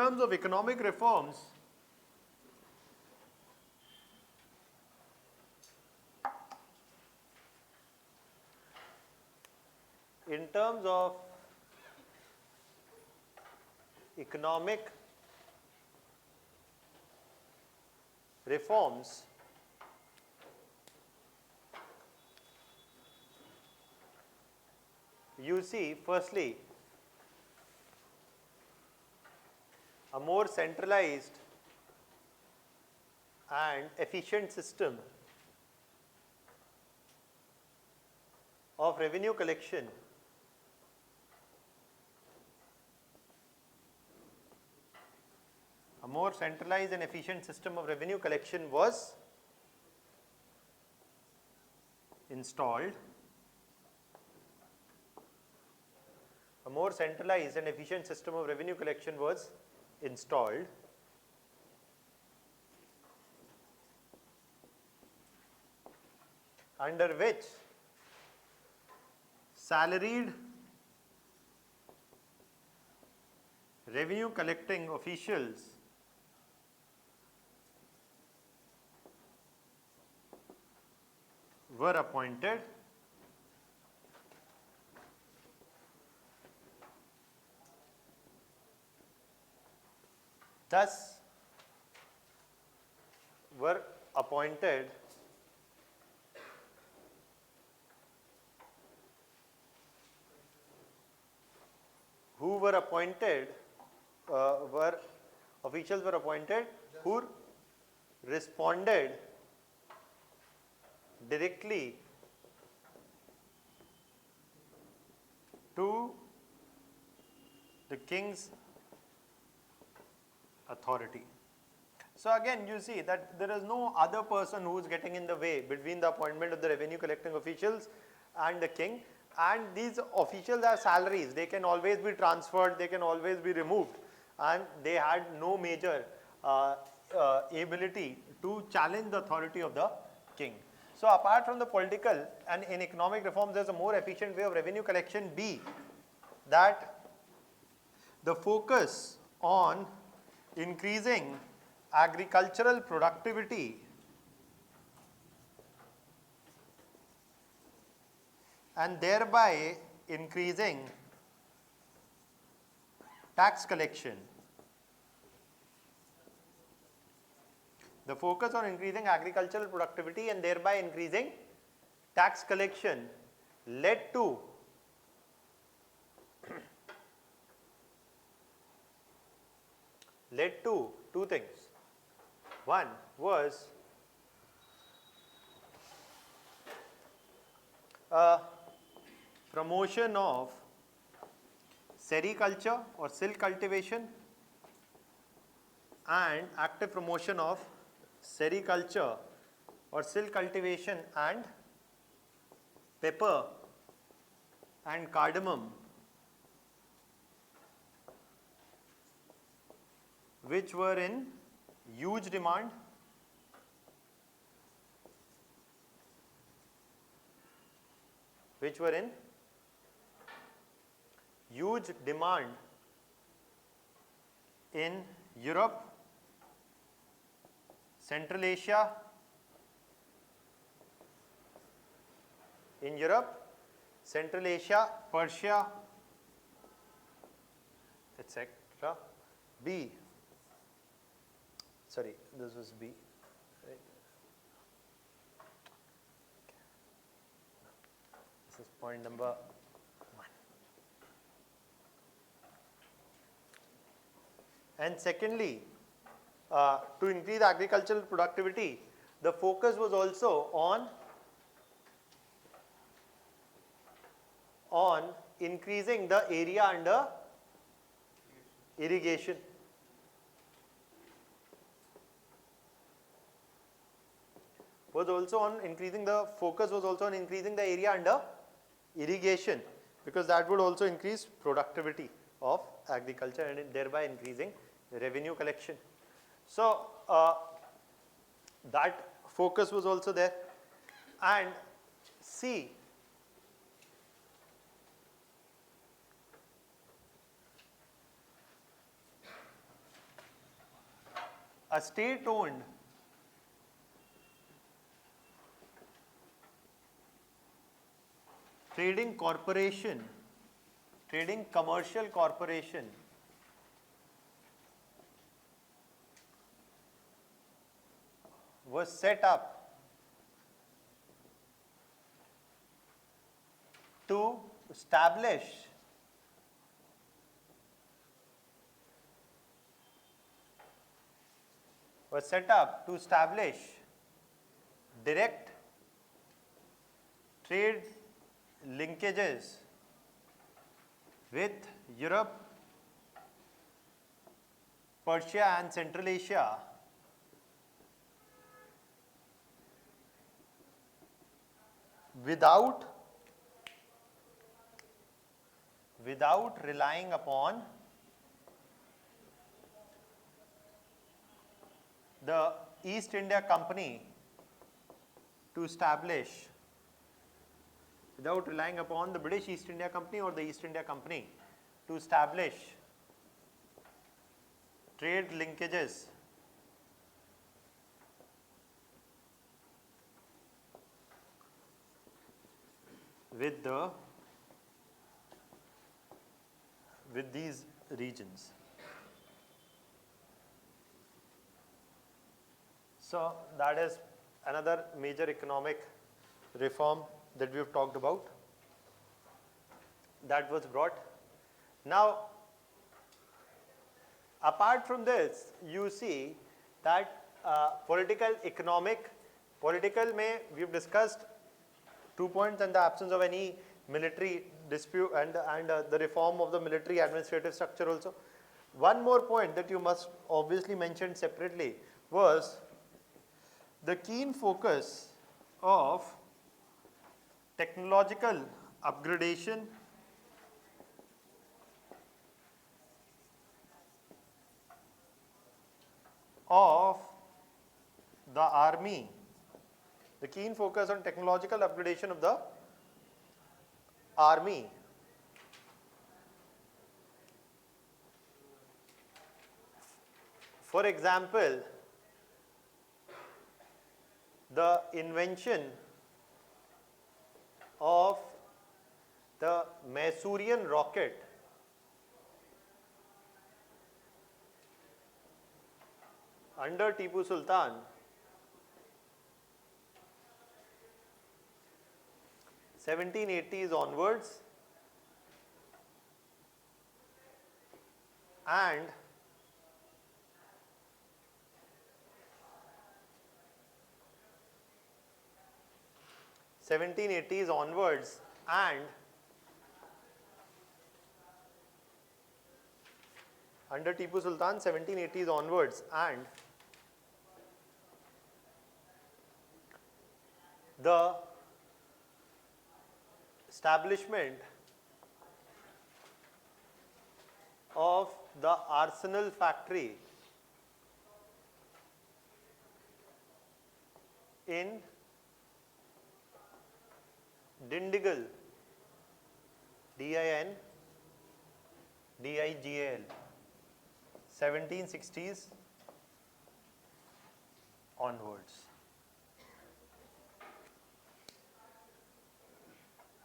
terms of economic reforms, you see, firstly, a more centralized and efficient system of revenue collection was installed. A more centralized and efficient system of revenue collection was installed. Under which salaried revenue collecting officials were appointed. Thus, were appointed officials were appointed who responded directly to the king's authority. So again, you see that there is no other person who is getting in the way between the appointment of the revenue collecting officials and the king, and these officials are salaries. They can always be transferred, they can always be removed, and they had no major ability to challenge the authority of the king. So apart from the political and in economic reforms, there is a more efficient way of revenue collection be that the focus on increasing agricultural productivity and thereby increasing tax collection The focus on increasing agricultural productivity and thereby increasing tax collection led to two things. One was promotion of sericulture or silk cultivation and active promotion of sericulture or silk cultivation and pepper and cardamom, which were in huge demand in Europe, Central Asia, Persia, etc. B. Sorry, this was B. Right. This is point number 1. And secondly, to increase agricultural productivity, the focus was also on increasing the area under irrigation. Focus was also on increasing the area under irrigation, because that would also increase productivity of agriculture and thereby increasing revenue collection. So that focus was also there. And C, a state-owned trading commercial corporation was set up to establish direct trade linkages with Europe, Persia and Central Asia without relying upon the East India Company to establish, without relying upon the British East India Company or the East India Company to establish trade linkages with these regions. So that is another major economic reform that we have talked about that was brought. Now, apart from this, you see that political may we have discussed 2 points, and the absence of any military dispute and the reform of the military administrative structure also. One more point that you must obviously mention separately was the keen focus of technological upgradation of the army, the keen focus on technological upgradation of the army. For example, the invention of the Masurian rocket under Tipu Sultan 1780s onwards and 1780s onwards and under Tipu Sultan 1780s onwards and the establishment of the arsenal factory in Dindigul, DIN DIGAL, 1760s onwards.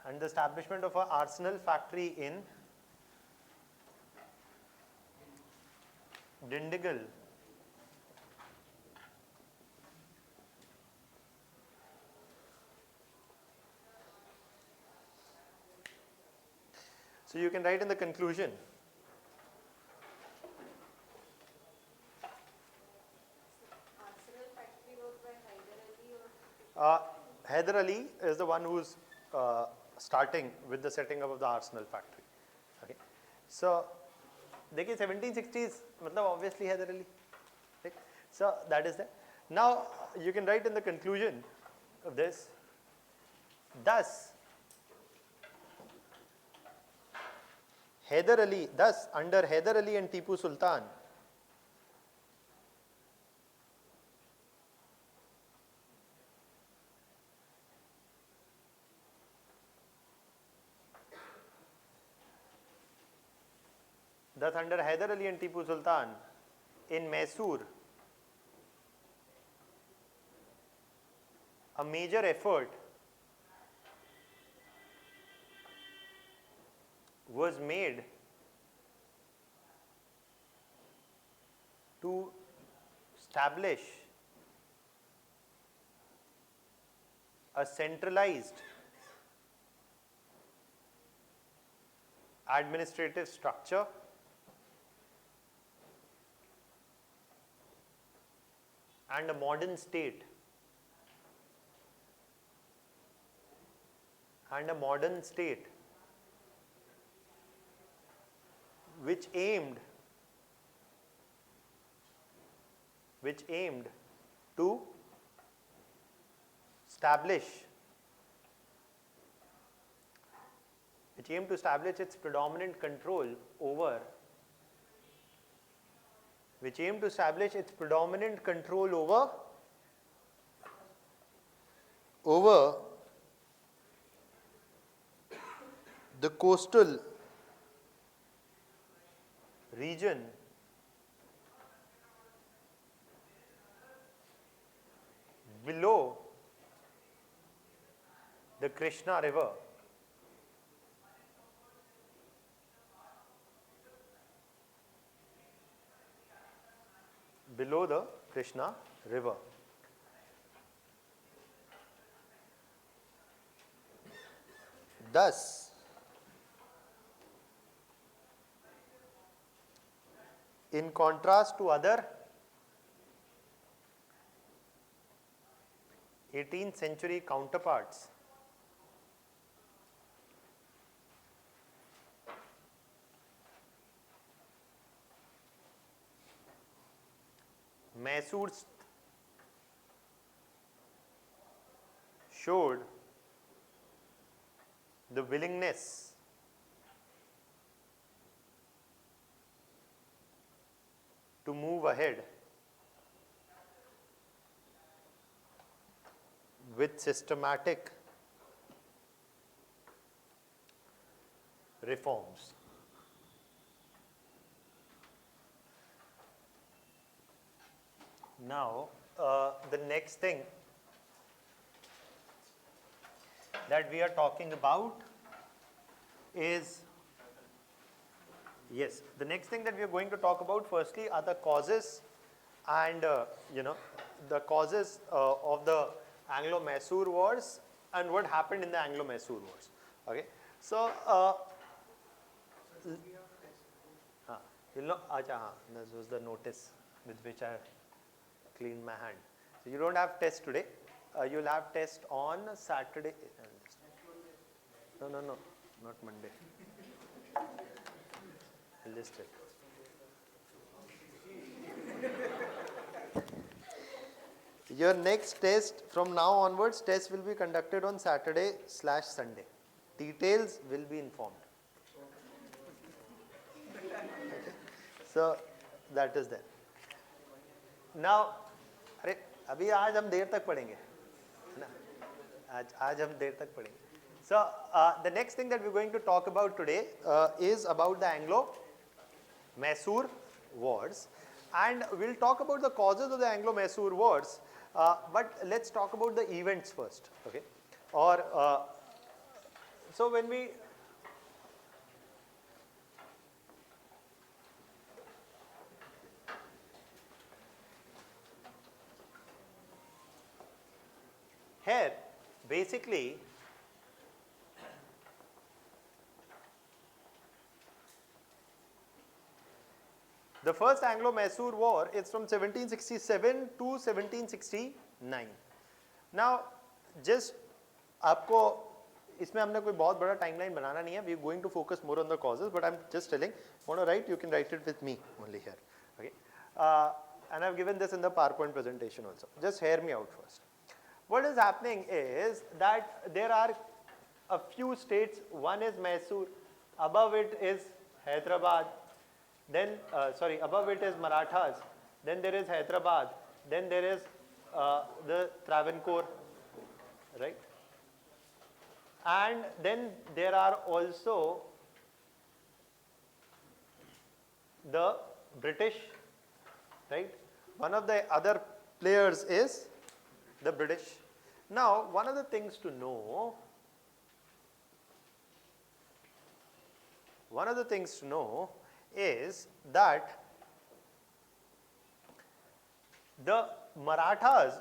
And the establishment of an arsenal factory in Dindigul, so you can write in the conclusion, Arsenal factory was by Hyder Ali or Hyder Ali is the one who's starting with the setting up of the arsenal factory. Okay. So, देखिए 1760s मतलब obviously Hyder Ali. Right? So that is that. Now you can write in the conclusion of this, thus Hyder Ali, thus under Hyder Ali and Tipu Sultan, thus under Hyder Ali and Tipu Sultan in Mysore, a major effort was made to establish a centralized administrative structure and a modern state which aimed to establish its predominant control over the coastal region below the Krishna River. Below the Krishna River. Thus, in contrast to other 18th century counterparts, Mysore showed the willingness to move ahead with systematic reforms. Now, the next thing that we are talking about is, yes, the next thing that we are going to talk about firstly are the causes and, the causes of the Anglo-Mysore wars and what happened in the Anglo-Mysore Wars. Okay, so you'll know. This was the notice with which I cleaned my hand. So you don't have test today. You'll have test on Saturday. No, not Monday. I'll just check. Your next test from now onwards, test will be conducted on Saturday/Sunday. Details will be informed. Okay. So that is there. Now, अरे अभी आज हम देर तक पढ़ेंगे, है ना? आज हम देर तक पढ़ेंगे. So the next thing that we're going to talk about today is about the Anglo-Mysore Wars, and we'll talk about the causes of the Anglo-Mysore Wars. But let's talk about the events first, okay? Or so when we here basically the first Anglo-Mysore War is from 1767 to 1769. Now, just आपको इसमें हमने कोई बहुत बड़ा timeline बनाना नहीं है. We are going to focus more on the causes, but I'm just telling. Want to write? You can write it with me only here. Okay. And I've given this in the PowerPoint presentation also. Just hear me out first. What is happening is that there are a few states. One is Mysore. Above it is Hyderabad. Then, above it is Marathas, then there is Hyderabad, then there is the Travancore, right? And then there are also the British, right? One of the other players is the British. Now, one of the things to know is that the Marathas,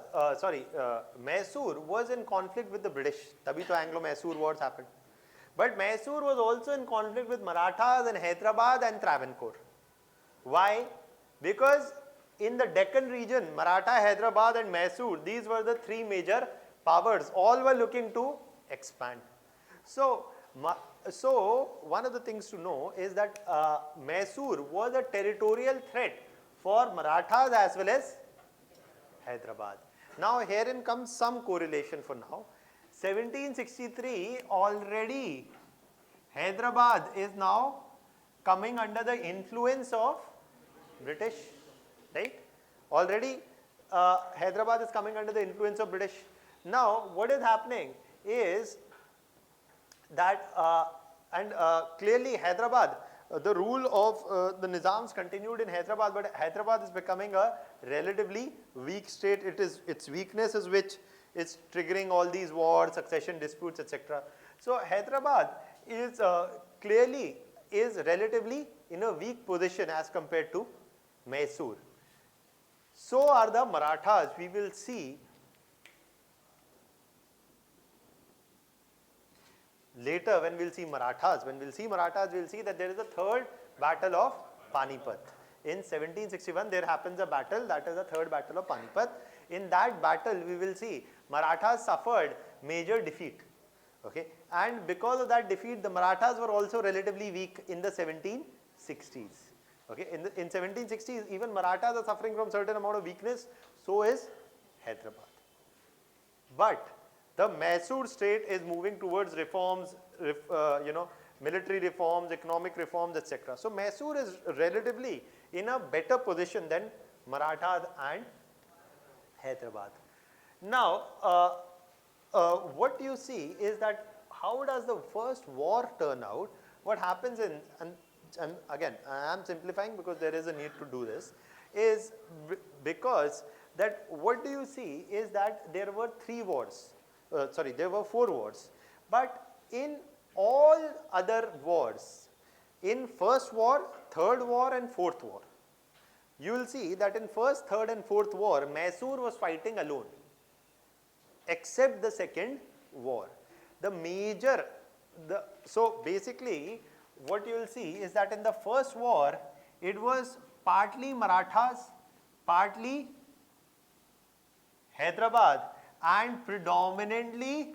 Mysore was in conflict with the British. Tabhi to Anglo-Mysore Wars happened. But Mysore was also in conflict with Marathas and Hyderabad and Travancore. Why? Because in the Deccan region, Maratha, Hyderabad and Mysore, these were the three major powers. All were looking to expand. So one of the things to know is that Mysore was a territorial threat for Marathas as well as Hyderabad. Now herein comes some correlation for now. 1763 already Hyderabad is now coming under the influence of British, right? Already Hyderabad is coming under the influence of British. Now what is happening is that clearly Hyderabad, the rule of the Nizams continued in Hyderabad, but Hyderabad is becoming a relatively weak state. Its weakness is which is triggering all these wars, succession disputes, etc. So Hyderabad is clearly is relatively in a weak position as compared to Mysore. So are the Marathas. We will see later when we'll see Marathas. When we'll see Marathas, we'll see that there is a third battle of Panipat. In 1761, there happens a battle, that is the third battle of Panipat. In that battle, we will see Marathas suffered major defeat. Okay, and because of that defeat, the Marathas were also relatively weak in the 1760s. Okay, in 1760s, even Marathas are suffering from certain amount of weakness. So is Hyderabad. But the Mysore state is moving towards reforms, military reforms, economic reforms, etc. So Mysore is relatively in a better position than Marathas and Hyderabad. Now, what you see is that how does the first war turn out? What happens in, and again, I am simplifying because there is a need to do this, is because that what do you see is that there were there were 4 wars, but in all other wars, in first war, third war and fourth war, you will see that in first, third and fourth war, Mysore was fighting alone, except the second war. So basically what you will see is that in the first war, it was partly Marathas, partly Hyderabad, and predominantly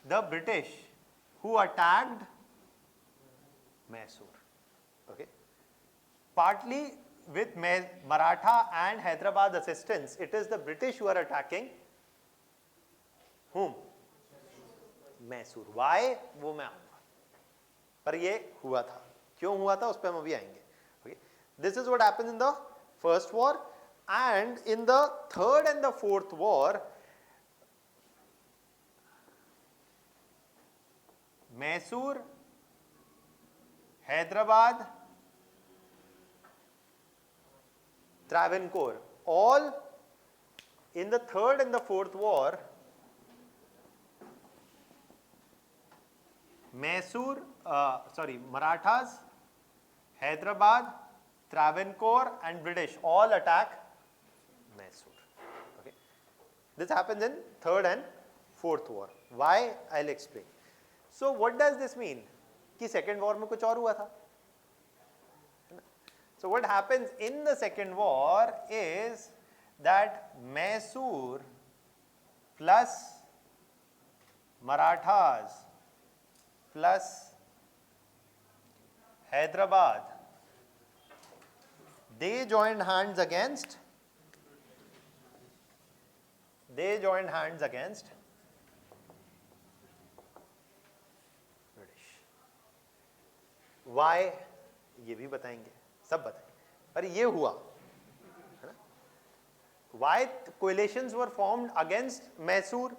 the British who attacked Mysore. Okay. Partly with Maratha and Hyderabad assistance, it is the British who are attacking whom? Mysore. Why? वो मैं आऊंगा, पर ये हुआ था, क्यों हुआ था उस पर हम अभी आएंगे. Okay. This is what happened in the first war, and in the third and the fourth war, Mysore, Hyderabad, Travancore, all in the third and the fourth war, Marathas, Hyderabad, Travancore and British all attack Mysore. Okay. This happens in third and fourth war. Why? I'll explain. So what does this mean? कि second war में कुछ और हुआ था. So what happens in the second war is that Mysore plus Marathas plus Hyderabad, they joined hands against British. Why? ये भी बताएंगे, सब बताएंगे, पर ये हुआ है ना. Why coalitions were formed against Mysore?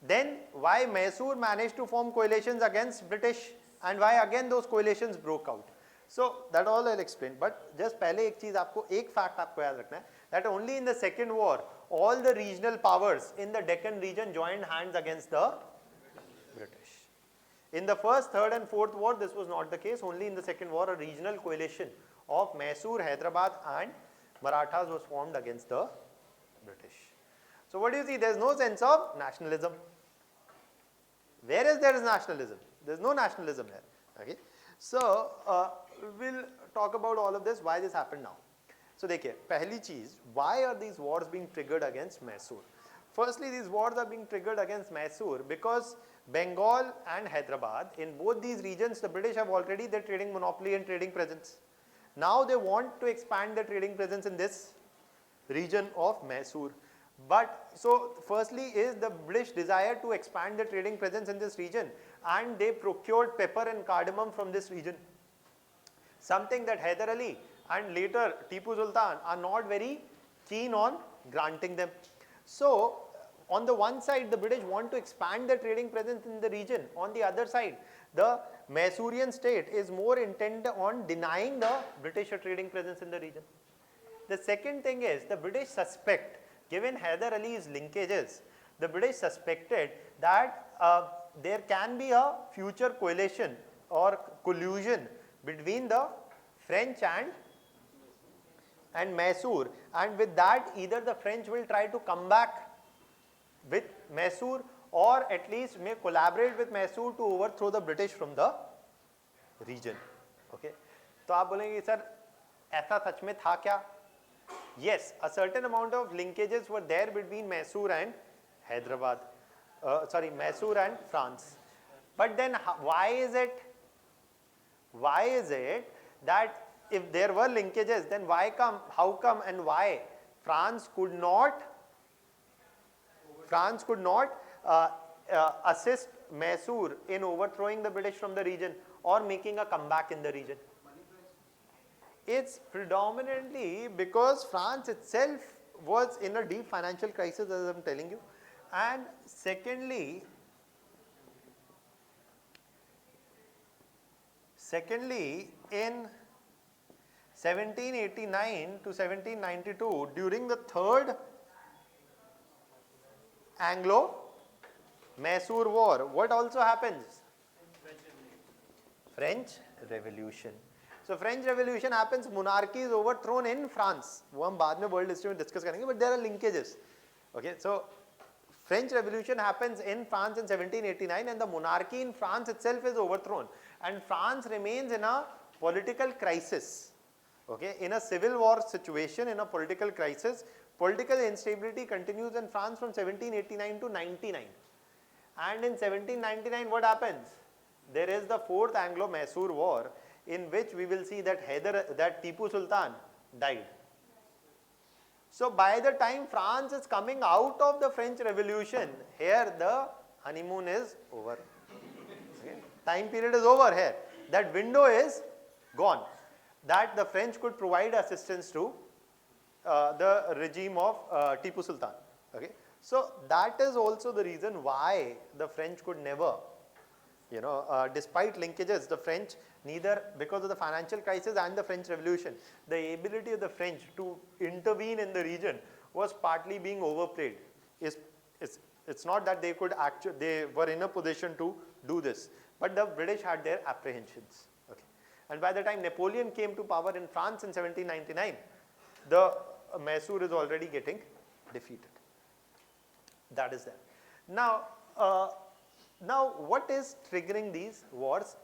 Then why Mysore managed to form coalitions against British, and why again those coalitions broke out? So that all I'll explain. But just पहले एक चीज आपको, एक fact आपको याद रखना है, that only in the second war all the regional powers in the Deccan region joined hands against the British. In the first, third and fourth war this was not the case. Only in the second war a regional coalition of Mysore, Hyderabad and Marathas was formed against the British. So what do you see? There is no sense of nationalism. Where is there is nationalism? There is no nationalism here. Okay. So we'll talk about all of this, why this happened now. So देखिए, पहली चीज, why are these wars being triggered against Mysore? Firstly, these wars are being triggered against Mysore because Bengal and Hyderabad, in both these regions, the British have already their trading monopoly and trading presence. Now they want to expand their trading presence in this region of Mysore. But so firstly is the British desire to expand the trading presence in this region, and they procured pepper and cardamom from this region. Something that Hyder Ali and later Tipu Sultan are not very keen on granting them. So on the one side the British want to expand their trading presence in the region. On the other side the Mysorean state is more intent on denying the British a trading presence in the region. The second thing is the British suspect, given Hyder Ali's linkages, the British suspected that there can be a future coalition or collusion between the French and Mysore, and with that either the French will try to come back with Mysore or at least may collaborate with Mysore to overthrow the British from the region. Okay. तो आप बोलेंगे sir ऐसा सच में था क्या? Yes, a certain amount of linkages were there between Mysore and Hyderabad, Mysore and France. But then why is it that if there were linkages, then how come and why France could not assist Mysore in overthrowing the British from the region or making a comeback in the region? It's predominantly because France itself was in a deep financial crisis, as I'm telling you, and secondly in 1789 to 1792, during the third Anglo-Mysore War, what also happens? French Revolution. So French Revolution happens, monarchy is overthrown in France. वो हम बाद में world history में discuss करेंगे, but there are linkages. Okay, so French Revolution happens in France in 1789 and the monarchy in France itself is overthrown and France remains in a political crisis. Okay, in a civil war situation, in a political crisis, political instability continues in France from 1789 to 99. And in 1799 what happens? There is the 4th Anglo-Mysore War in which we will see that Tipu Sultan died. So by the time France is coming out of the French Revolution, here the honeymoon is over. Okay? Time period is over here. That window is gone. That the French could provide assistance to the regime of Tipu Sultan. Okay? So that is also the reason why the French could never, despite linkages, the French neither because of the financial crisis and the French Revolution, the ability of the French to intervene in the region was partly being overplayed. It's not that they were in a position to do this, but the British had their apprehensions. Okay. And by the time Napoleon came to power in France in 1799, the Mysore is already getting defeated. That is there. Now what is triggering these wars?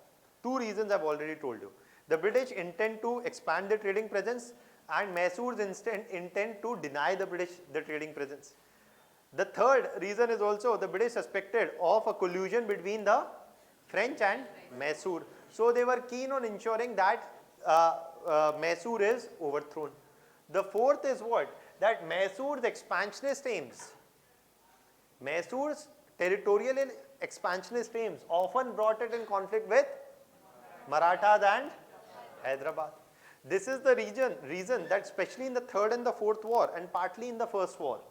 2 reasons I've already told you. The British intend to expand their trading presence and Mysore's intend to deny the British the trading presence. The third reason is also the British suspected of a collusion between the French and Mysore. So they were keen on ensuring that Mysore is overthrown. The fourth is what? That Mysore's expansionist aims, Mysore's territorial and expansionist aims often brought it in conflict with Marathas and Hyderabad. This is the reason that especially in the 3rd and the 4th war and partly in the 1st war,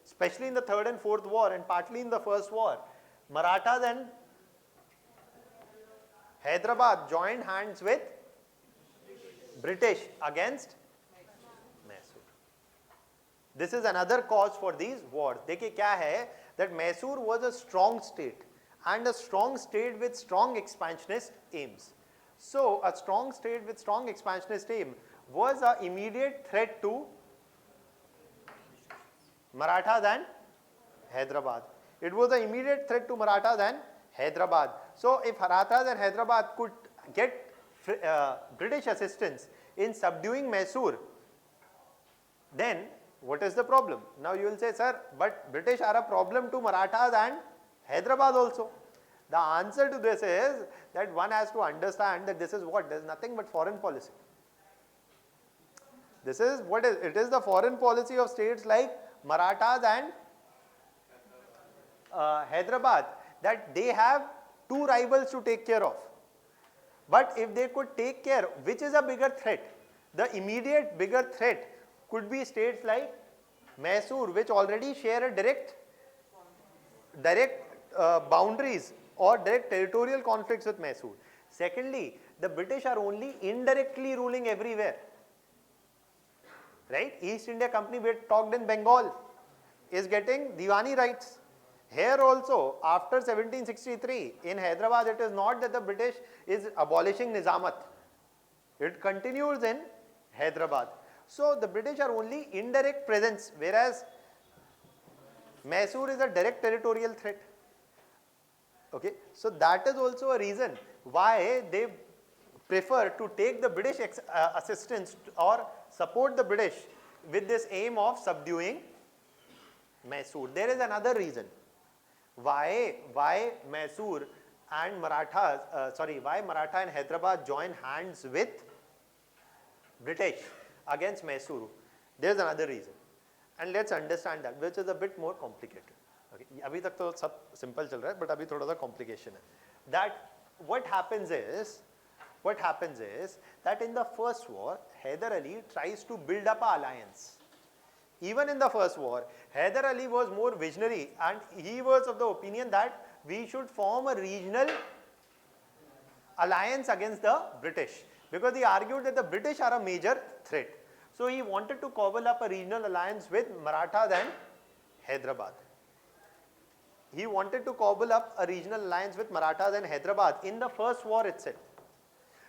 especially in the 3rd and 4th war and partly in the 1st war, Marathas and Hyderabad joined hands with British against Mysore. This is another cause for these wars. देखिए क्या है that Mysore was a strong state and a strong state with strong expansionist aims. So a strong state with strong expansionist aim was an immediate threat to Marathas and Hyderabad. It was an immediate threat to Marathas and Hyderabad. So if Marathas and Hyderabad could get British assistance in subduing Mysore, then what is the problem? Now you will say, sir, but British are a problem to Marathas and Hyderabad also. The answer to this is that one has to understand that this is what? There is nothing but foreign policy. This is what is, it is the foreign policy of states like Marathas and Hyderabad that they have 2 rivals to take care of. But if they could take care, which is a bigger threat? The immediate bigger threat could be states like Mysore, which already share a direct boundaries or direct territorial conflicts with Mysore. Secondly, the British are only indirectly ruling everywhere. Right? East India Company, we talked in Bengal, is getting Diwani rights. Here also, after 1763, in Hyderabad, it is not that the British is abolishing Nizamat. It continues in Hyderabad. So the British are only indirect presence, whereas Mysore is a direct territorial threat. Okay, so that is also a reason why they prefer to take the British assistance or support the British with this aim of subduing Mysore. There is another reason why Mysore and Maratha and Hyderabad join hands with British against Mysore. There is another reason, and let's understand that, which is a bit more complicated. Okay, अभी तक तो सब simple चल रहा है, but अभी थोड़ा सा complication है. That what happens is that in the first war, Hyder Ali tries to build up an alliance. Even in the first war, Hyder Ali was more visionary and he was of the opinion that we should form a regional alliance against the British, because he argued that the British are a major threat. So he wanted to cobble up a regional alliance with Marathas and Hyderabad. He wanted to cobble up a regional alliance with Marathas and Hyderabad in the first war itself.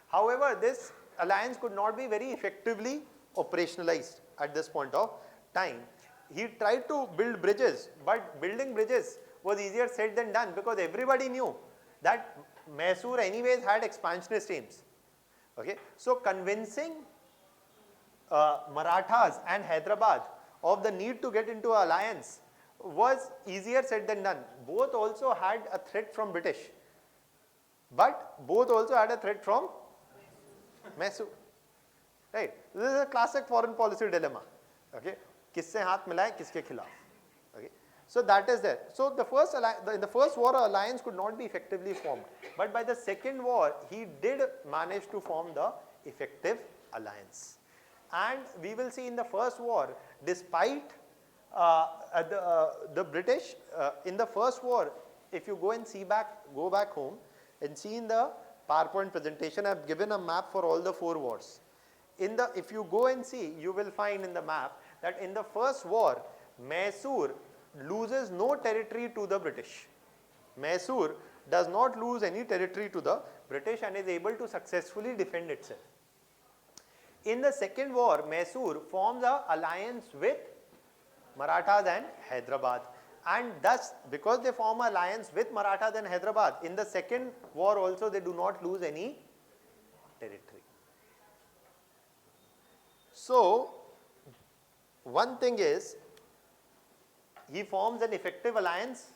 However, this alliance could not be very effectively operationalized at this point of time. he tried to build bridges, but building bridges was easier said than done because everybody knew that Mysore anyways had expansionist aims. Okay, so convincing Marathas and Hyderabad of the need to get into alliance was easier said than done. Both also had a threat from British, but both also had a threat from Mysore. Right? This is a classic foreign policy dilemma. Okay, किससे हाथ मिलाएं किसके खिलाफ. Okay, so that is there. So the first in the first war, an alliance could not be effectively formed, but by the second war, he did manage to form the effective alliance. And we will see in the first war, despite the British, in the first war, if you go and go back home and see in the PowerPoint presentation, I have given a map for all the 4 wars. If you go and see, you will find in the map that in the first war, Mysore loses no territory to the British. Mysore does not lose any territory to the British and is able to successfully defend itself. In the second war, Mysore forms an alliance with Marathas and Hyderabad. And thus, because they form an alliance with Marathas and Hyderabad, in the second war also they do not lose any territory. So, one thing is, he forms an effective alliance